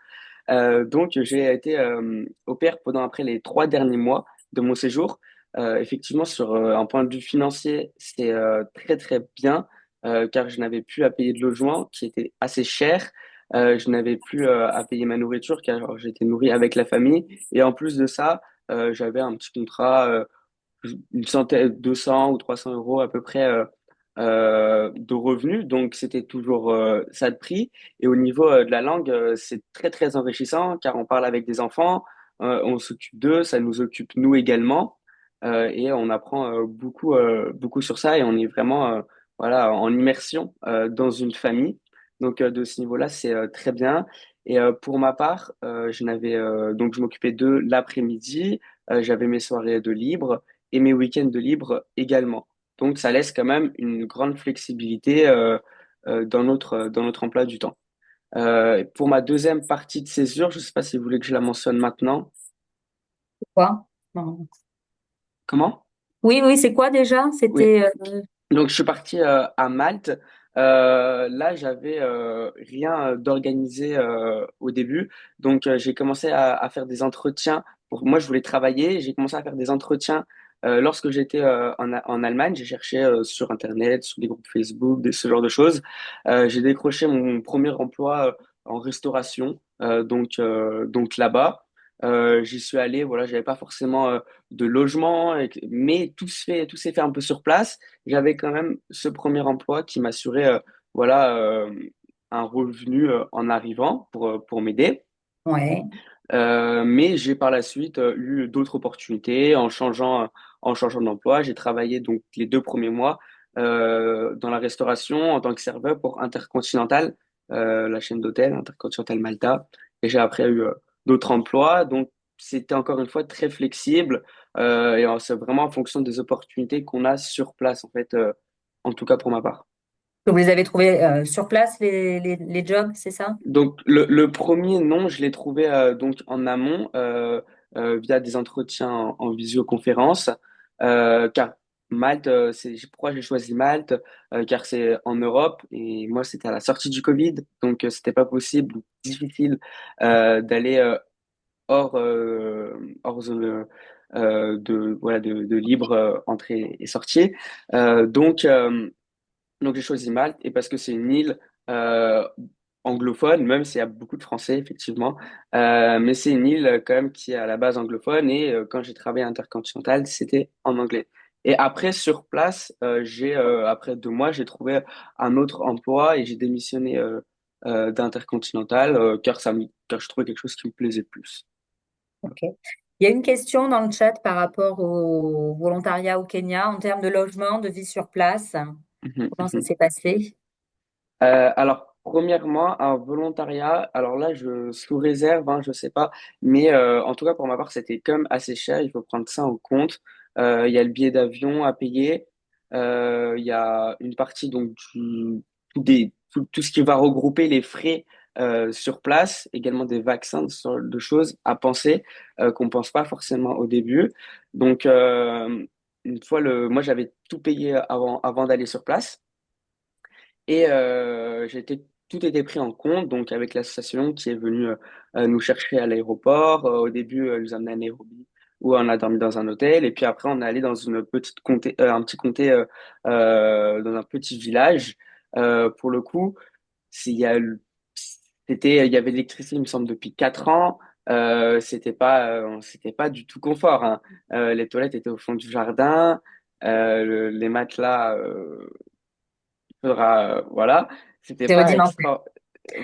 Donc, j'ai été au pair pendant après les 3 derniers mois de mon séjour. Effectivement, sur un point de vue financier, c'était très, très bien car je n'avais plus à payer de logement qui était assez cher. Je n'avais plus à payer ma nourriture car j'étais nourri avec la famille. Et en plus de ça, j'avais un petit contrat, une centaine, 200 ou 300 euros à peu près de revenus. Donc, c'était toujours ça de prix. Et au niveau de la langue, c'est très, très enrichissant car on parle avec des enfants, on s'occupe d'eux, ça nous occupe nous également. Et on apprend beaucoup sur ça et on est vraiment voilà, en immersion dans une famille. Donc, de ce niveau-là, c'est très bien. Et pour ma part, donc je m'occupais de l'après-midi, j'avais mes soirées de libre et mes week-ends de libre également. Donc, ça laisse quand même une grande flexibilité dans notre emploi du temps. Pour ma deuxième partie de césure, je ne sais pas si vous voulez que je la mentionne maintenant. Quoi? Non. Comment? Oui, oui, c'est quoi déjà? Oui. C'était Donc, je suis parti à Malte. Là, j'avais rien d'organisé au début. Donc, j'ai commencé à faire des entretiens. Moi, je voulais travailler. J'ai commencé à faire des entretiens lorsque j'étais en Allemagne. J'ai cherché sur Internet, sur des groupes Facebook, ce genre de choses. J'ai décroché mon premier emploi en restauration, donc là-bas. J'y suis allé. Voilà, j'avais pas forcément de logement, mais tout s'est fait un peu sur place. J'avais quand même ce premier emploi qui m'assurait voilà un revenu en arrivant pour m'aider. ouais. Mais j'ai par la suite eu d'autres opportunités en changeant d'emploi. J'ai travaillé donc les 2 premiers mois dans la restauration en tant que serveur pour Intercontinental, la chaîne d'hôtels Intercontinental Malta. Et j'ai après eu d'autres emplois. Donc c'était encore une fois très flexible c'est vraiment en fonction des opportunités qu'on a sur place en fait, en tout cas pour ma part. Vous les avez trouvés sur place, les jobs, c'est ça? Donc le premier nom, je l'ai trouvé donc en amont via des entretiens en visioconférence. car Malte, pourquoi j'ai choisi Malte? Car c'est en Europe et moi c'était à la sortie du Covid, donc c'était pas possible, difficile d'aller hors zone de libre entrée et sortie. Donc j'ai choisi Malte et parce que c'est une île euh, anglophone, même s'il y a beaucoup de Français effectivement, mais c'est une île quand même qui est à la base anglophone et quand j'ai travaillé à Intercontinental, c'était en anglais. Et après sur place, après 2 mois, j'ai trouvé un autre emploi et j'ai démissionné d'Intercontinental car je trouvais quelque chose qui me plaisait plus. Ok. Il y a une question dans le chat par rapport au volontariat au Kenya en termes de logement, de vie sur place. Mhm, Comment ça mhm. s'est passé? Alors, premièrement, un volontariat, alors là, sous réserve, hein, je sais pas, mais en tout cas, pour ma part, c'était quand même assez cher, il faut prendre ça en compte. Il y a le billet d'avion à payer, il y a une partie, donc, tout ce qui va regrouper les frais sur place, également des vaccins, ce genre de choses à penser, qu'on pense pas forcément au début. Donc, moi, j'avais tout payé avant d'aller sur place. Et tout était pris en compte, donc avec l'association qui est venue nous chercher à l'aéroport. Au début, elle nous a amené à Nairobi, où on a dormi dans un hôtel. Et puis après, on est allé dans une petite comté, un petit comté, dans un petit village. Pour le coup, il y a, il y avait de l'électricité, il me semble, depuis 4 ans. C'était pas du tout confort, hein. Les toilettes étaient au fond du jardin. Les matelas, voilà, c'était C'est pas rudimentaire. extra,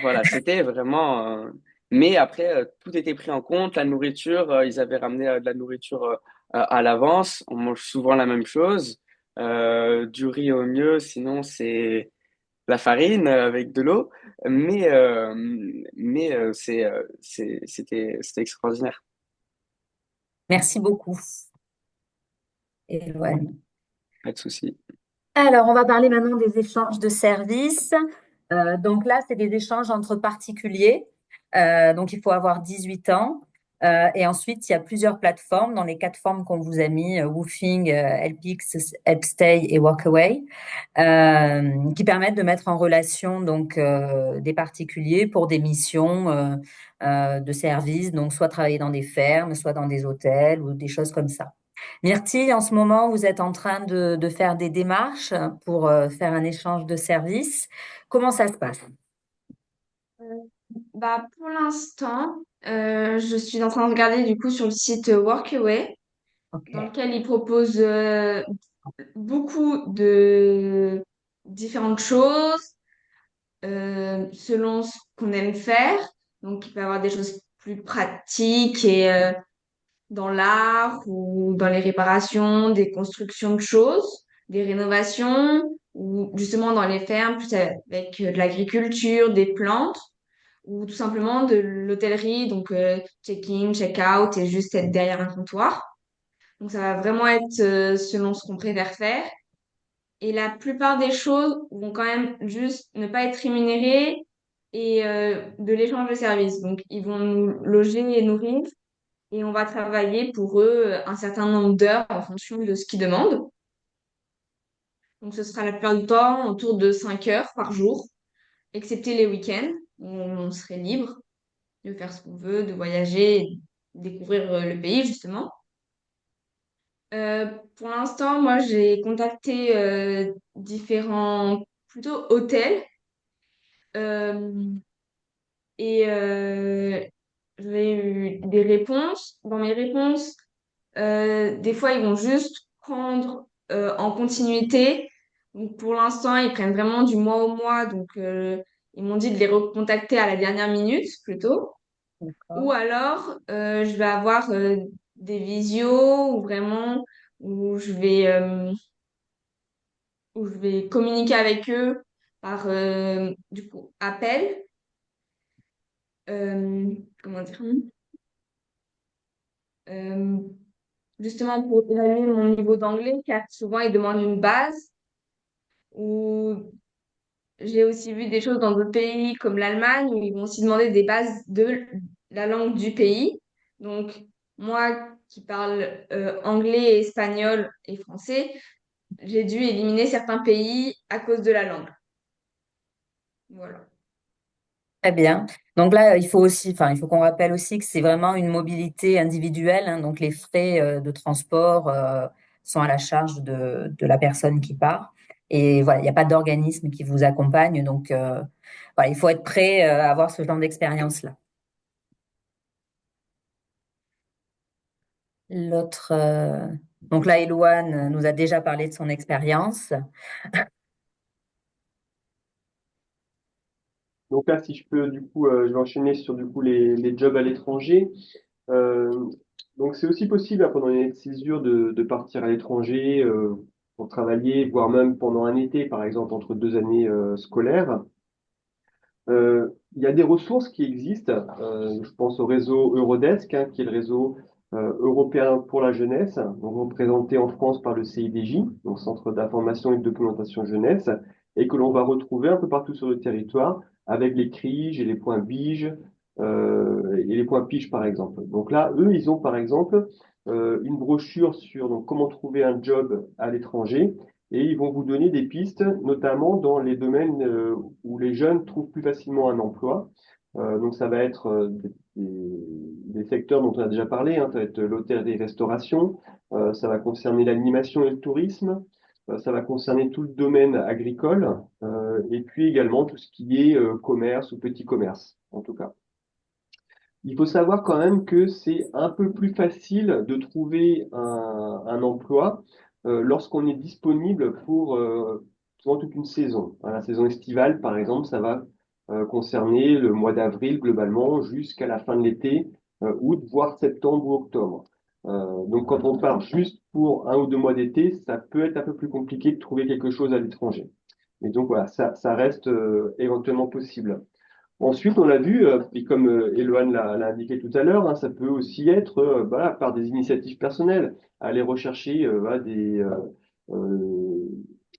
voilà, c'était vraiment, mais après, tout était pris en compte, la nourriture, ils avaient ramené de la nourriture à l'avance, on mange souvent la même chose, du riz au mieux, sinon c'est la farine avec de l'eau, mais c'était extraordinaire, Merci beaucoup, Éloane. pas de souci. Alors, on va parler maintenant des échanges de services. Donc là, c'est des échanges entre particuliers. Donc, il faut avoir 18 ans. Et ensuite, il y a plusieurs plateformes dans les 4 formes qu'on vous a mis, Woofing, LPX, Helpstay et Workaway, qui permettent de mettre en relation donc des particuliers pour des missions de services, donc soit travailler dans des fermes, soit dans des hôtels ou des choses comme ça. Myrtille, en ce moment, vous êtes en train de faire des démarches pour faire un échange de services. Comment ça se passe? Euh, Bah, pour l'instant, je suis en train de regarder du coup sur le site Workaway, dans Ok. lequel ils proposent beaucoup de différentes choses selon ce qu'on aime faire. Donc, il peut y avoir des choses plus pratiques et dans l'art ou dans les réparations, des constructions de choses, des rénovations ou justement dans les fermes, plus avec de l'agriculture, des plantes ou tout simplement de l'hôtellerie, donc check-in, check-out et juste être derrière un comptoir. Donc ça va vraiment être selon ce qu'on préfère faire. Et la plupart des choses vont quand même juste ne pas être rémunérées et de l'échange de services. Donc ils vont nous loger et nourrir et on va travailler pour eux un certain nombre d'heures en fonction de ce qu'ils demandent. Donc ce sera la plupart du temps autour de 5 heures par jour, excepté les week-ends où on serait libre de faire ce qu'on veut, de voyager, et découvrir le pays justement. Pour l'instant, moi, j'ai contacté différents plutôt hôtels euh, et j'ai eu des réponses. Dans mes réponses, des fois, ils vont juste prendre en continuité. Donc, pour l'instant, ils prennent vraiment du mois au mois. Donc, ils m'ont dit de les recontacter à la dernière minute plutôt. Ou D'accord. alors, je vais avoir des visios ou vraiment où où je vais communiquer avec eux par du coup appel. Comment dire? Euh, Justement pour évaluer mon niveau d'anglais, car souvent ils demandent une base. Ou j'ai aussi vu des choses dans d'autres pays comme l'Allemagne où ils vont aussi demander des bases de la langue du pays. Donc moi qui parle anglais, espagnol et français, j'ai dû éliminer certains pays à cause de la langue. Voilà. Très bien. Donc là, il faut aussi, enfin, il faut qu'on rappelle aussi que c'est vraiment une mobilité individuelle, hein, donc les frais de transport sont à la charge de la personne qui part. Et voilà, il n'y a pas d'organisme qui vous accompagne, donc voilà, il faut être prêt à avoir ce genre d'expérience-là. L'autre, donc là, Elouane nous a déjà parlé de son expérience. Donc là, si je peux, du coup, je vais enchaîner sur du coup les jobs à l'étranger. Euh, donc c'est aussi possible hein, pendant une année de césure de partir à l'étranger pour travailler, voire même pendant un été, par exemple, entre deux années scolaires. Il y a des ressources qui existent. Je pense au réseau Eurodesk, hein, qui est le réseau européen pour la jeunesse, donc représenté en France par le CIDJ, donc Centre d'information et de documentation jeunesse, et que l'on va retrouver un peu partout sur le territoire avec les CRIJ et les points BIGE et les points PIGE, par exemple. Donc là, eux, ils ont par exemple une brochure sur donc, comment trouver un job à l'étranger et ils vont vous donner des pistes, notamment dans les domaines où les jeunes trouvent plus facilement un emploi. Donc ça va être des secteurs dont on a déjà parlé, hein, ça va être l'hôtellerie-restauration, ça va concerner l'animation et le tourisme, ça va concerner tout le domaine agricole, et puis également tout ce qui est commerce ou petit commerce, en tout cas. Il faut savoir quand même que c'est un peu plus facile de trouver un emploi lorsqu'on est disponible pour souvent toute une saison. Hein, la saison estivale, par exemple, ça va concerner le mois d'avril globalement jusqu'à la fin de l'été, août, voire septembre ou octobre. Donc quand on part juste pour un ou deux mois d'été, ça peut être un peu plus compliqué de trouver quelque chose à l'étranger. Mais donc voilà, ça reste éventuellement possible. Ensuite, on l'a vu, et comme Eloane l'a indiqué tout à l'heure, hein, ça peut aussi être voilà, par des initiatives personnelles, aller rechercher voilà, euh,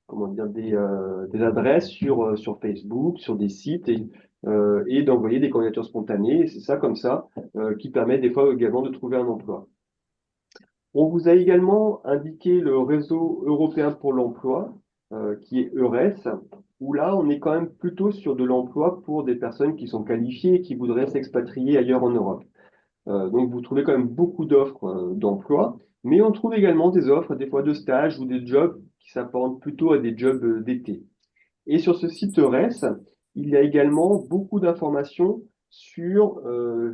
comment dire, des adresses sur Facebook, sur des sites, et d'envoyer des candidatures spontanées. Et c'est ça, comme ça, qui permet des fois également de trouver un emploi. On vous a également indiqué le réseau européen pour l'emploi, qui est EURES, où là, on est quand même plutôt sur de l'emploi pour des personnes qui sont qualifiées et qui voudraient s'expatrier ailleurs en Europe. Donc, vous trouvez quand même beaucoup d'offres d'emploi, mais on trouve également des offres, des fois de stage ou des jobs qui s'apparentent plutôt à des jobs d'été. Et sur ce site RES, il y a également beaucoup d'informations sur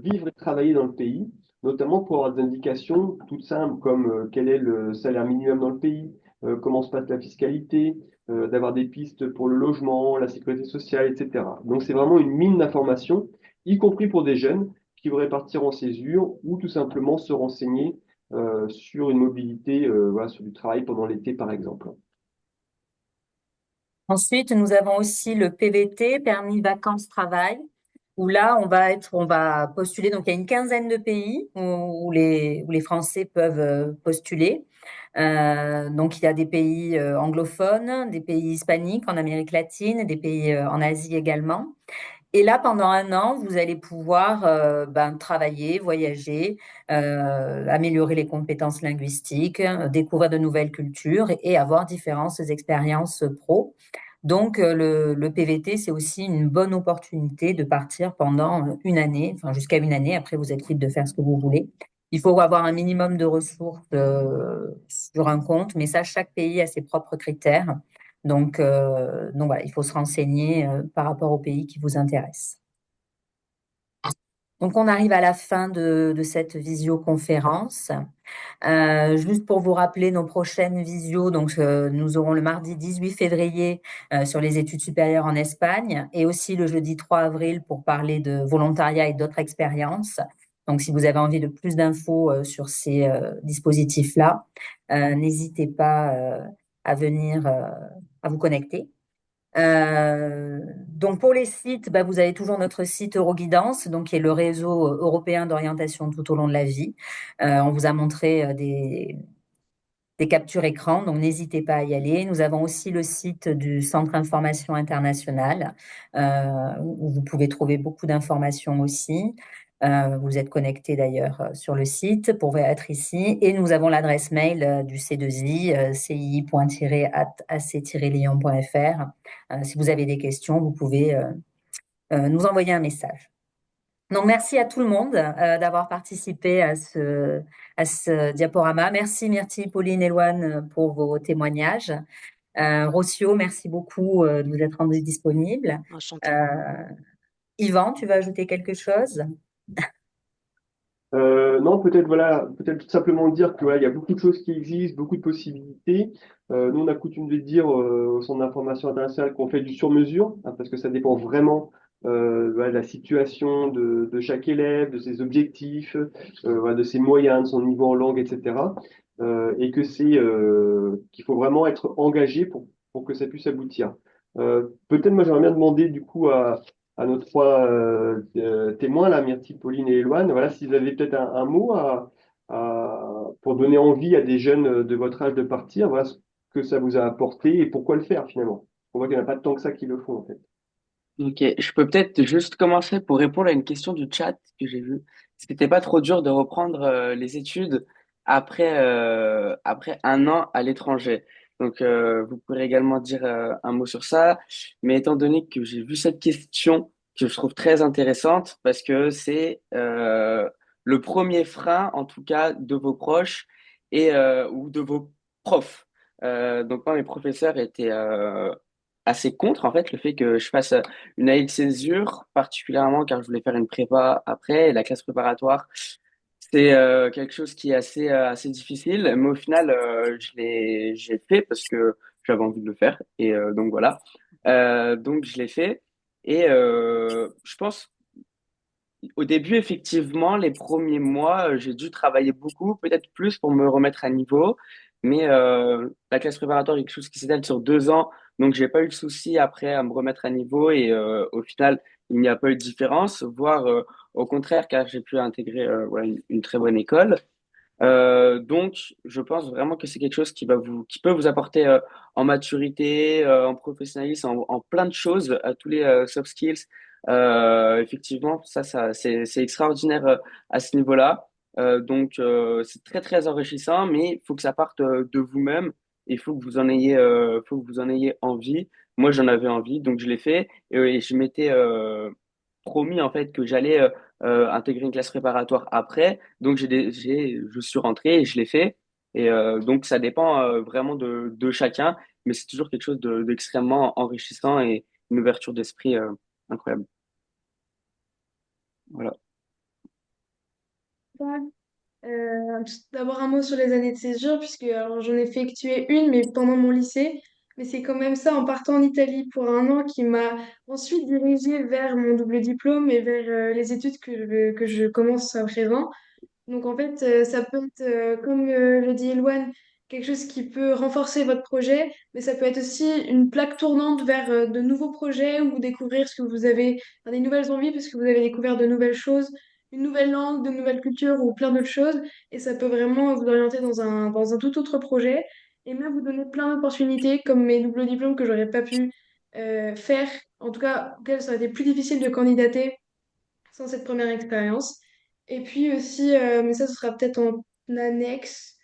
vivre et travailler dans le pays, notamment pour avoir des indications toutes simples comme quel est le salaire minimum dans le pays, comment se passe la fiscalité, d'avoir des pistes pour le logement, la sécurité sociale, etc. Donc c'est vraiment une mine d'informations, y compris pour des jeunes qui voudraient partir en césure ou tout simplement se renseigner sur une mobilité, voilà, sur du travail pendant l'été par exemple. Ensuite, nous avons aussi le PVT, permis vacances-travail, où là, on va postuler. Donc, il y a une quinzaine de pays où les Français peuvent postuler. Donc, il y a des pays anglophones, des pays hispaniques en Amérique latine, des pays en Asie également. Et là, pendant un an, vous allez pouvoir travailler, voyager, améliorer les compétences linguistiques, découvrir de nouvelles cultures et avoir différentes expériences pro. Donc, le PVT, c'est aussi une bonne opportunité de partir pendant une année, enfin jusqu'à une année. Après, vous êtes libre de faire ce que vous voulez. Il faut avoir un minimum de ressources sur un compte, mais ça, chaque pays a ses propres critères. Donc voilà, il faut se renseigner par rapport au pays qui vous intéresse. Donc, on arrive à la fin de cette visioconférence. Juste pour vous rappeler nos prochaines visios, donc nous aurons le mardi 18 février sur les études supérieures en Espagne et aussi le jeudi 3 avril pour parler de volontariat et d'autres expériences. Donc, si vous avez envie de plus d'infos sur ces dispositifs-là, n'hésitez pas à venir à vous connecter. Donc pour les sites, vous avez toujours notre site Euroguidance, donc qui est le réseau européen d'orientation tout au long de la vie. On vous a montré des captures écran, donc n'hésitez pas à y aller. Nous avons aussi le site du Centre Information International, où vous pouvez trouver beaucoup d'informations aussi. Vous êtes connecté d'ailleurs sur le site pour être ici. Et nous avons l'adresse mail du C2I, ci.ac-lyon.fr. Si vous avez des questions, vous pouvez nous envoyer un message. Donc, merci à tout le monde d'avoir participé à ce diaporama. Merci Myrtille, Pauline, Éloane pour vos témoignages. Rossio, merci beaucoup de vous être rendu disponible. Enchanté. Yvan, tu veux ajouter quelque chose? Non, peut-être voilà, peut-être tout simplement dire que voilà, il y a beaucoup de choses qui existent, beaucoup de possibilités. Nous, on a coutume de dire au Centre d'information internationale qu'on fait du sur-mesure, hein, parce que ça dépend vraiment voilà, de la situation de chaque élève, de ses objectifs, voilà, de ses moyens, de son niveau en langue, etc. Et que c'est qu'il faut vraiment être engagé pour que ça puisse aboutir. Peut-être moi j'aimerais bien demander du coup à nos trois témoins, là, Myrtille, Pauline et Éloane, voilà, s'ils avaient peut-être un mot pour donner envie à des jeunes de votre âge de partir, voilà ce que ça vous a apporté et pourquoi le faire finalement. On voit qu'il n'y en a pas tant que ça qui le font en fait. Ok, je peux peut-être juste commencer pour répondre à une question du chat que j'ai vue. C'était pas trop dur de reprendre les études après un an à l'étranger. Donc, vous pourrez également dire un mot sur ça. Mais étant donné que j'ai vu cette question que je trouve très intéressante parce que c'est le premier frein, en tout cas, de vos proches et ou de vos profs. Donc, moi, mes professeurs étaient assez contre en fait le fait que je fasse une année de césure, particulièrement car je voulais faire une prépa après, et la classe préparatoire. C'est quelque chose qui est assez difficile, mais au final, j'ai fait parce que j'avais envie de le faire. Et donc voilà. Donc je l'ai fait. Et je pense, au début, effectivement, les premiers mois, j'ai dû travailler beaucoup, peut-être plus pour me remettre à niveau. Mais la classe préparatoire est quelque chose qui s'étale sur 2 ans, donc j'ai pas eu de souci après à me remettre à niveau. Et au final, il n'y a pas eu de différence, voire au contraire, car j'ai pu intégrer voilà, une très bonne école. Donc, je pense vraiment que c'est quelque chose qui peut vous apporter en maturité, en professionnalisme, en plein de choses, à tous les soft skills. Effectivement, c'est extraordinaire à ce niveau-là. Donc, c'est très, très enrichissant, mais il faut que ça parte de vous-même. Il faut que vous en ayez envie. Moi, j'en avais envie, donc je l'ai fait et je m'étais promis en fait que j'allais intégrer une classe préparatoire après. Donc je suis rentré et je l'ai fait. Et donc ça dépend vraiment de chacun, mais c'est toujours quelque chose d'extrêmement enrichissant et une ouverture d'esprit incroyable. Voilà. D'abord un mot sur les années de césure, puisque alors, j'en ai effectué une, mais pendant mon lycée. Mais c'est quand même ça, en partant en Italie pour un an, qui m'a ensuite dirigée vers mon double diplôme et vers les études que je commence à présent. Donc en fait, ça peut être, comme le dit Eloane, quelque chose qui peut renforcer votre projet, mais ça peut être aussi une plaque tournante vers de nouveaux projets ou découvrir ce que vous avez, enfin, des nouvelles envies parce que vous avez découvert de nouvelles choses, une nouvelle langue, de nouvelles cultures ou plein d'autres choses. Et ça peut vraiment vous orienter dans un tout autre projet et même vous donner plein d'opportunités comme mes doubles diplômes que j'aurais pas pu faire, en tout cas, auxquels ça aurait été plus difficile de candidater sans cette première expérience. Et puis aussi, mais ça, ce sera peut-être en annexe,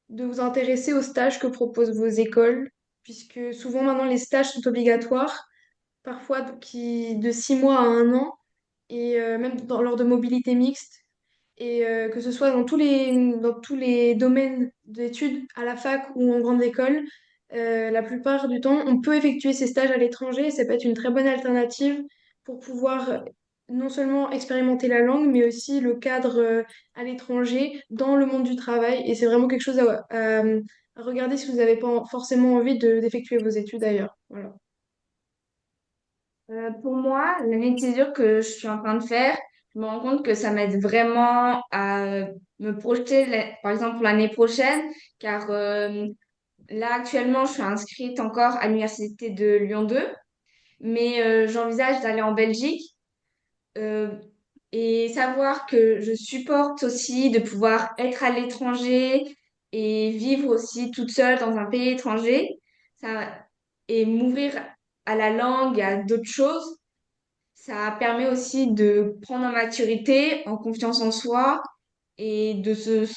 de vous intéresser aux stages que proposent vos écoles, puisque souvent maintenant les stages sont obligatoires, parfois de 6 mois à un an, et même lors de mobilité mixte. Et que ce soit dans tous les domaines d'études, à la fac ou en grande école, la plupart du temps, on peut effectuer ces stages à l'étranger et ça peut être une très bonne alternative pour pouvoir non seulement expérimenter la langue, mais aussi le cadre à l'étranger, dans le monde du travail. Et c'est vraiment quelque chose à regarder si vous n'avez pas forcément envie d'effectuer vos études ailleurs. Voilà. Pour moi, l'année de césure que je suis en train de faire, je me rends compte que ça m'aide vraiment à me projeter, par exemple, l'année prochaine, car là, actuellement, je suis inscrite encore à l'Université de Lyon 2, mais j'envisage d'aller en Belgique euh, et savoir que je supporte aussi de pouvoir être à l'étranger et vivre aussi toute seule dans un pays étranger ça, et m'ouvrir à la langue et à d'autres choses ça permet aussi de prendre en maturité, en confiance en soi et de se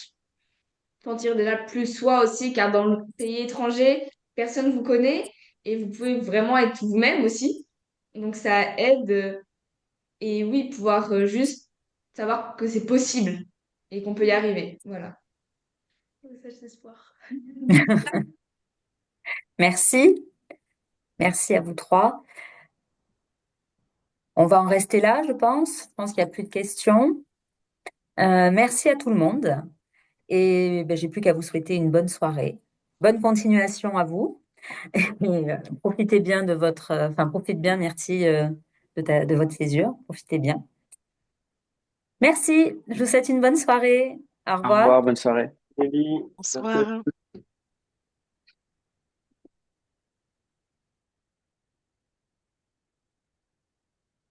sentir déjà plus soi aussi, car dans le pays étranger, personne vous connaît et vous pouvez vraiment être vous-même aussi. Donc ça aide et oui, pouvoir juste savoir que c'est possible et qu'on peut y arriver. Voilà. Message d'espoir. Merci. Merci à vous trois. On va en rester là, je pense. Je pense qu'il n'y a plus de questions. Merci à tout le monde. Et ben, j'ai plus qu'à vous souhaiter une bonne soirée. Bonne continuation à vous. Et, profitez bien de votre, enfin, profite bien, merci, de votre césure. Profitez bien. Merci. Je vous souhaite une bonne soirée. Au Au revoir. revoir, bonne soirée. Élie, merci à Bonsoir.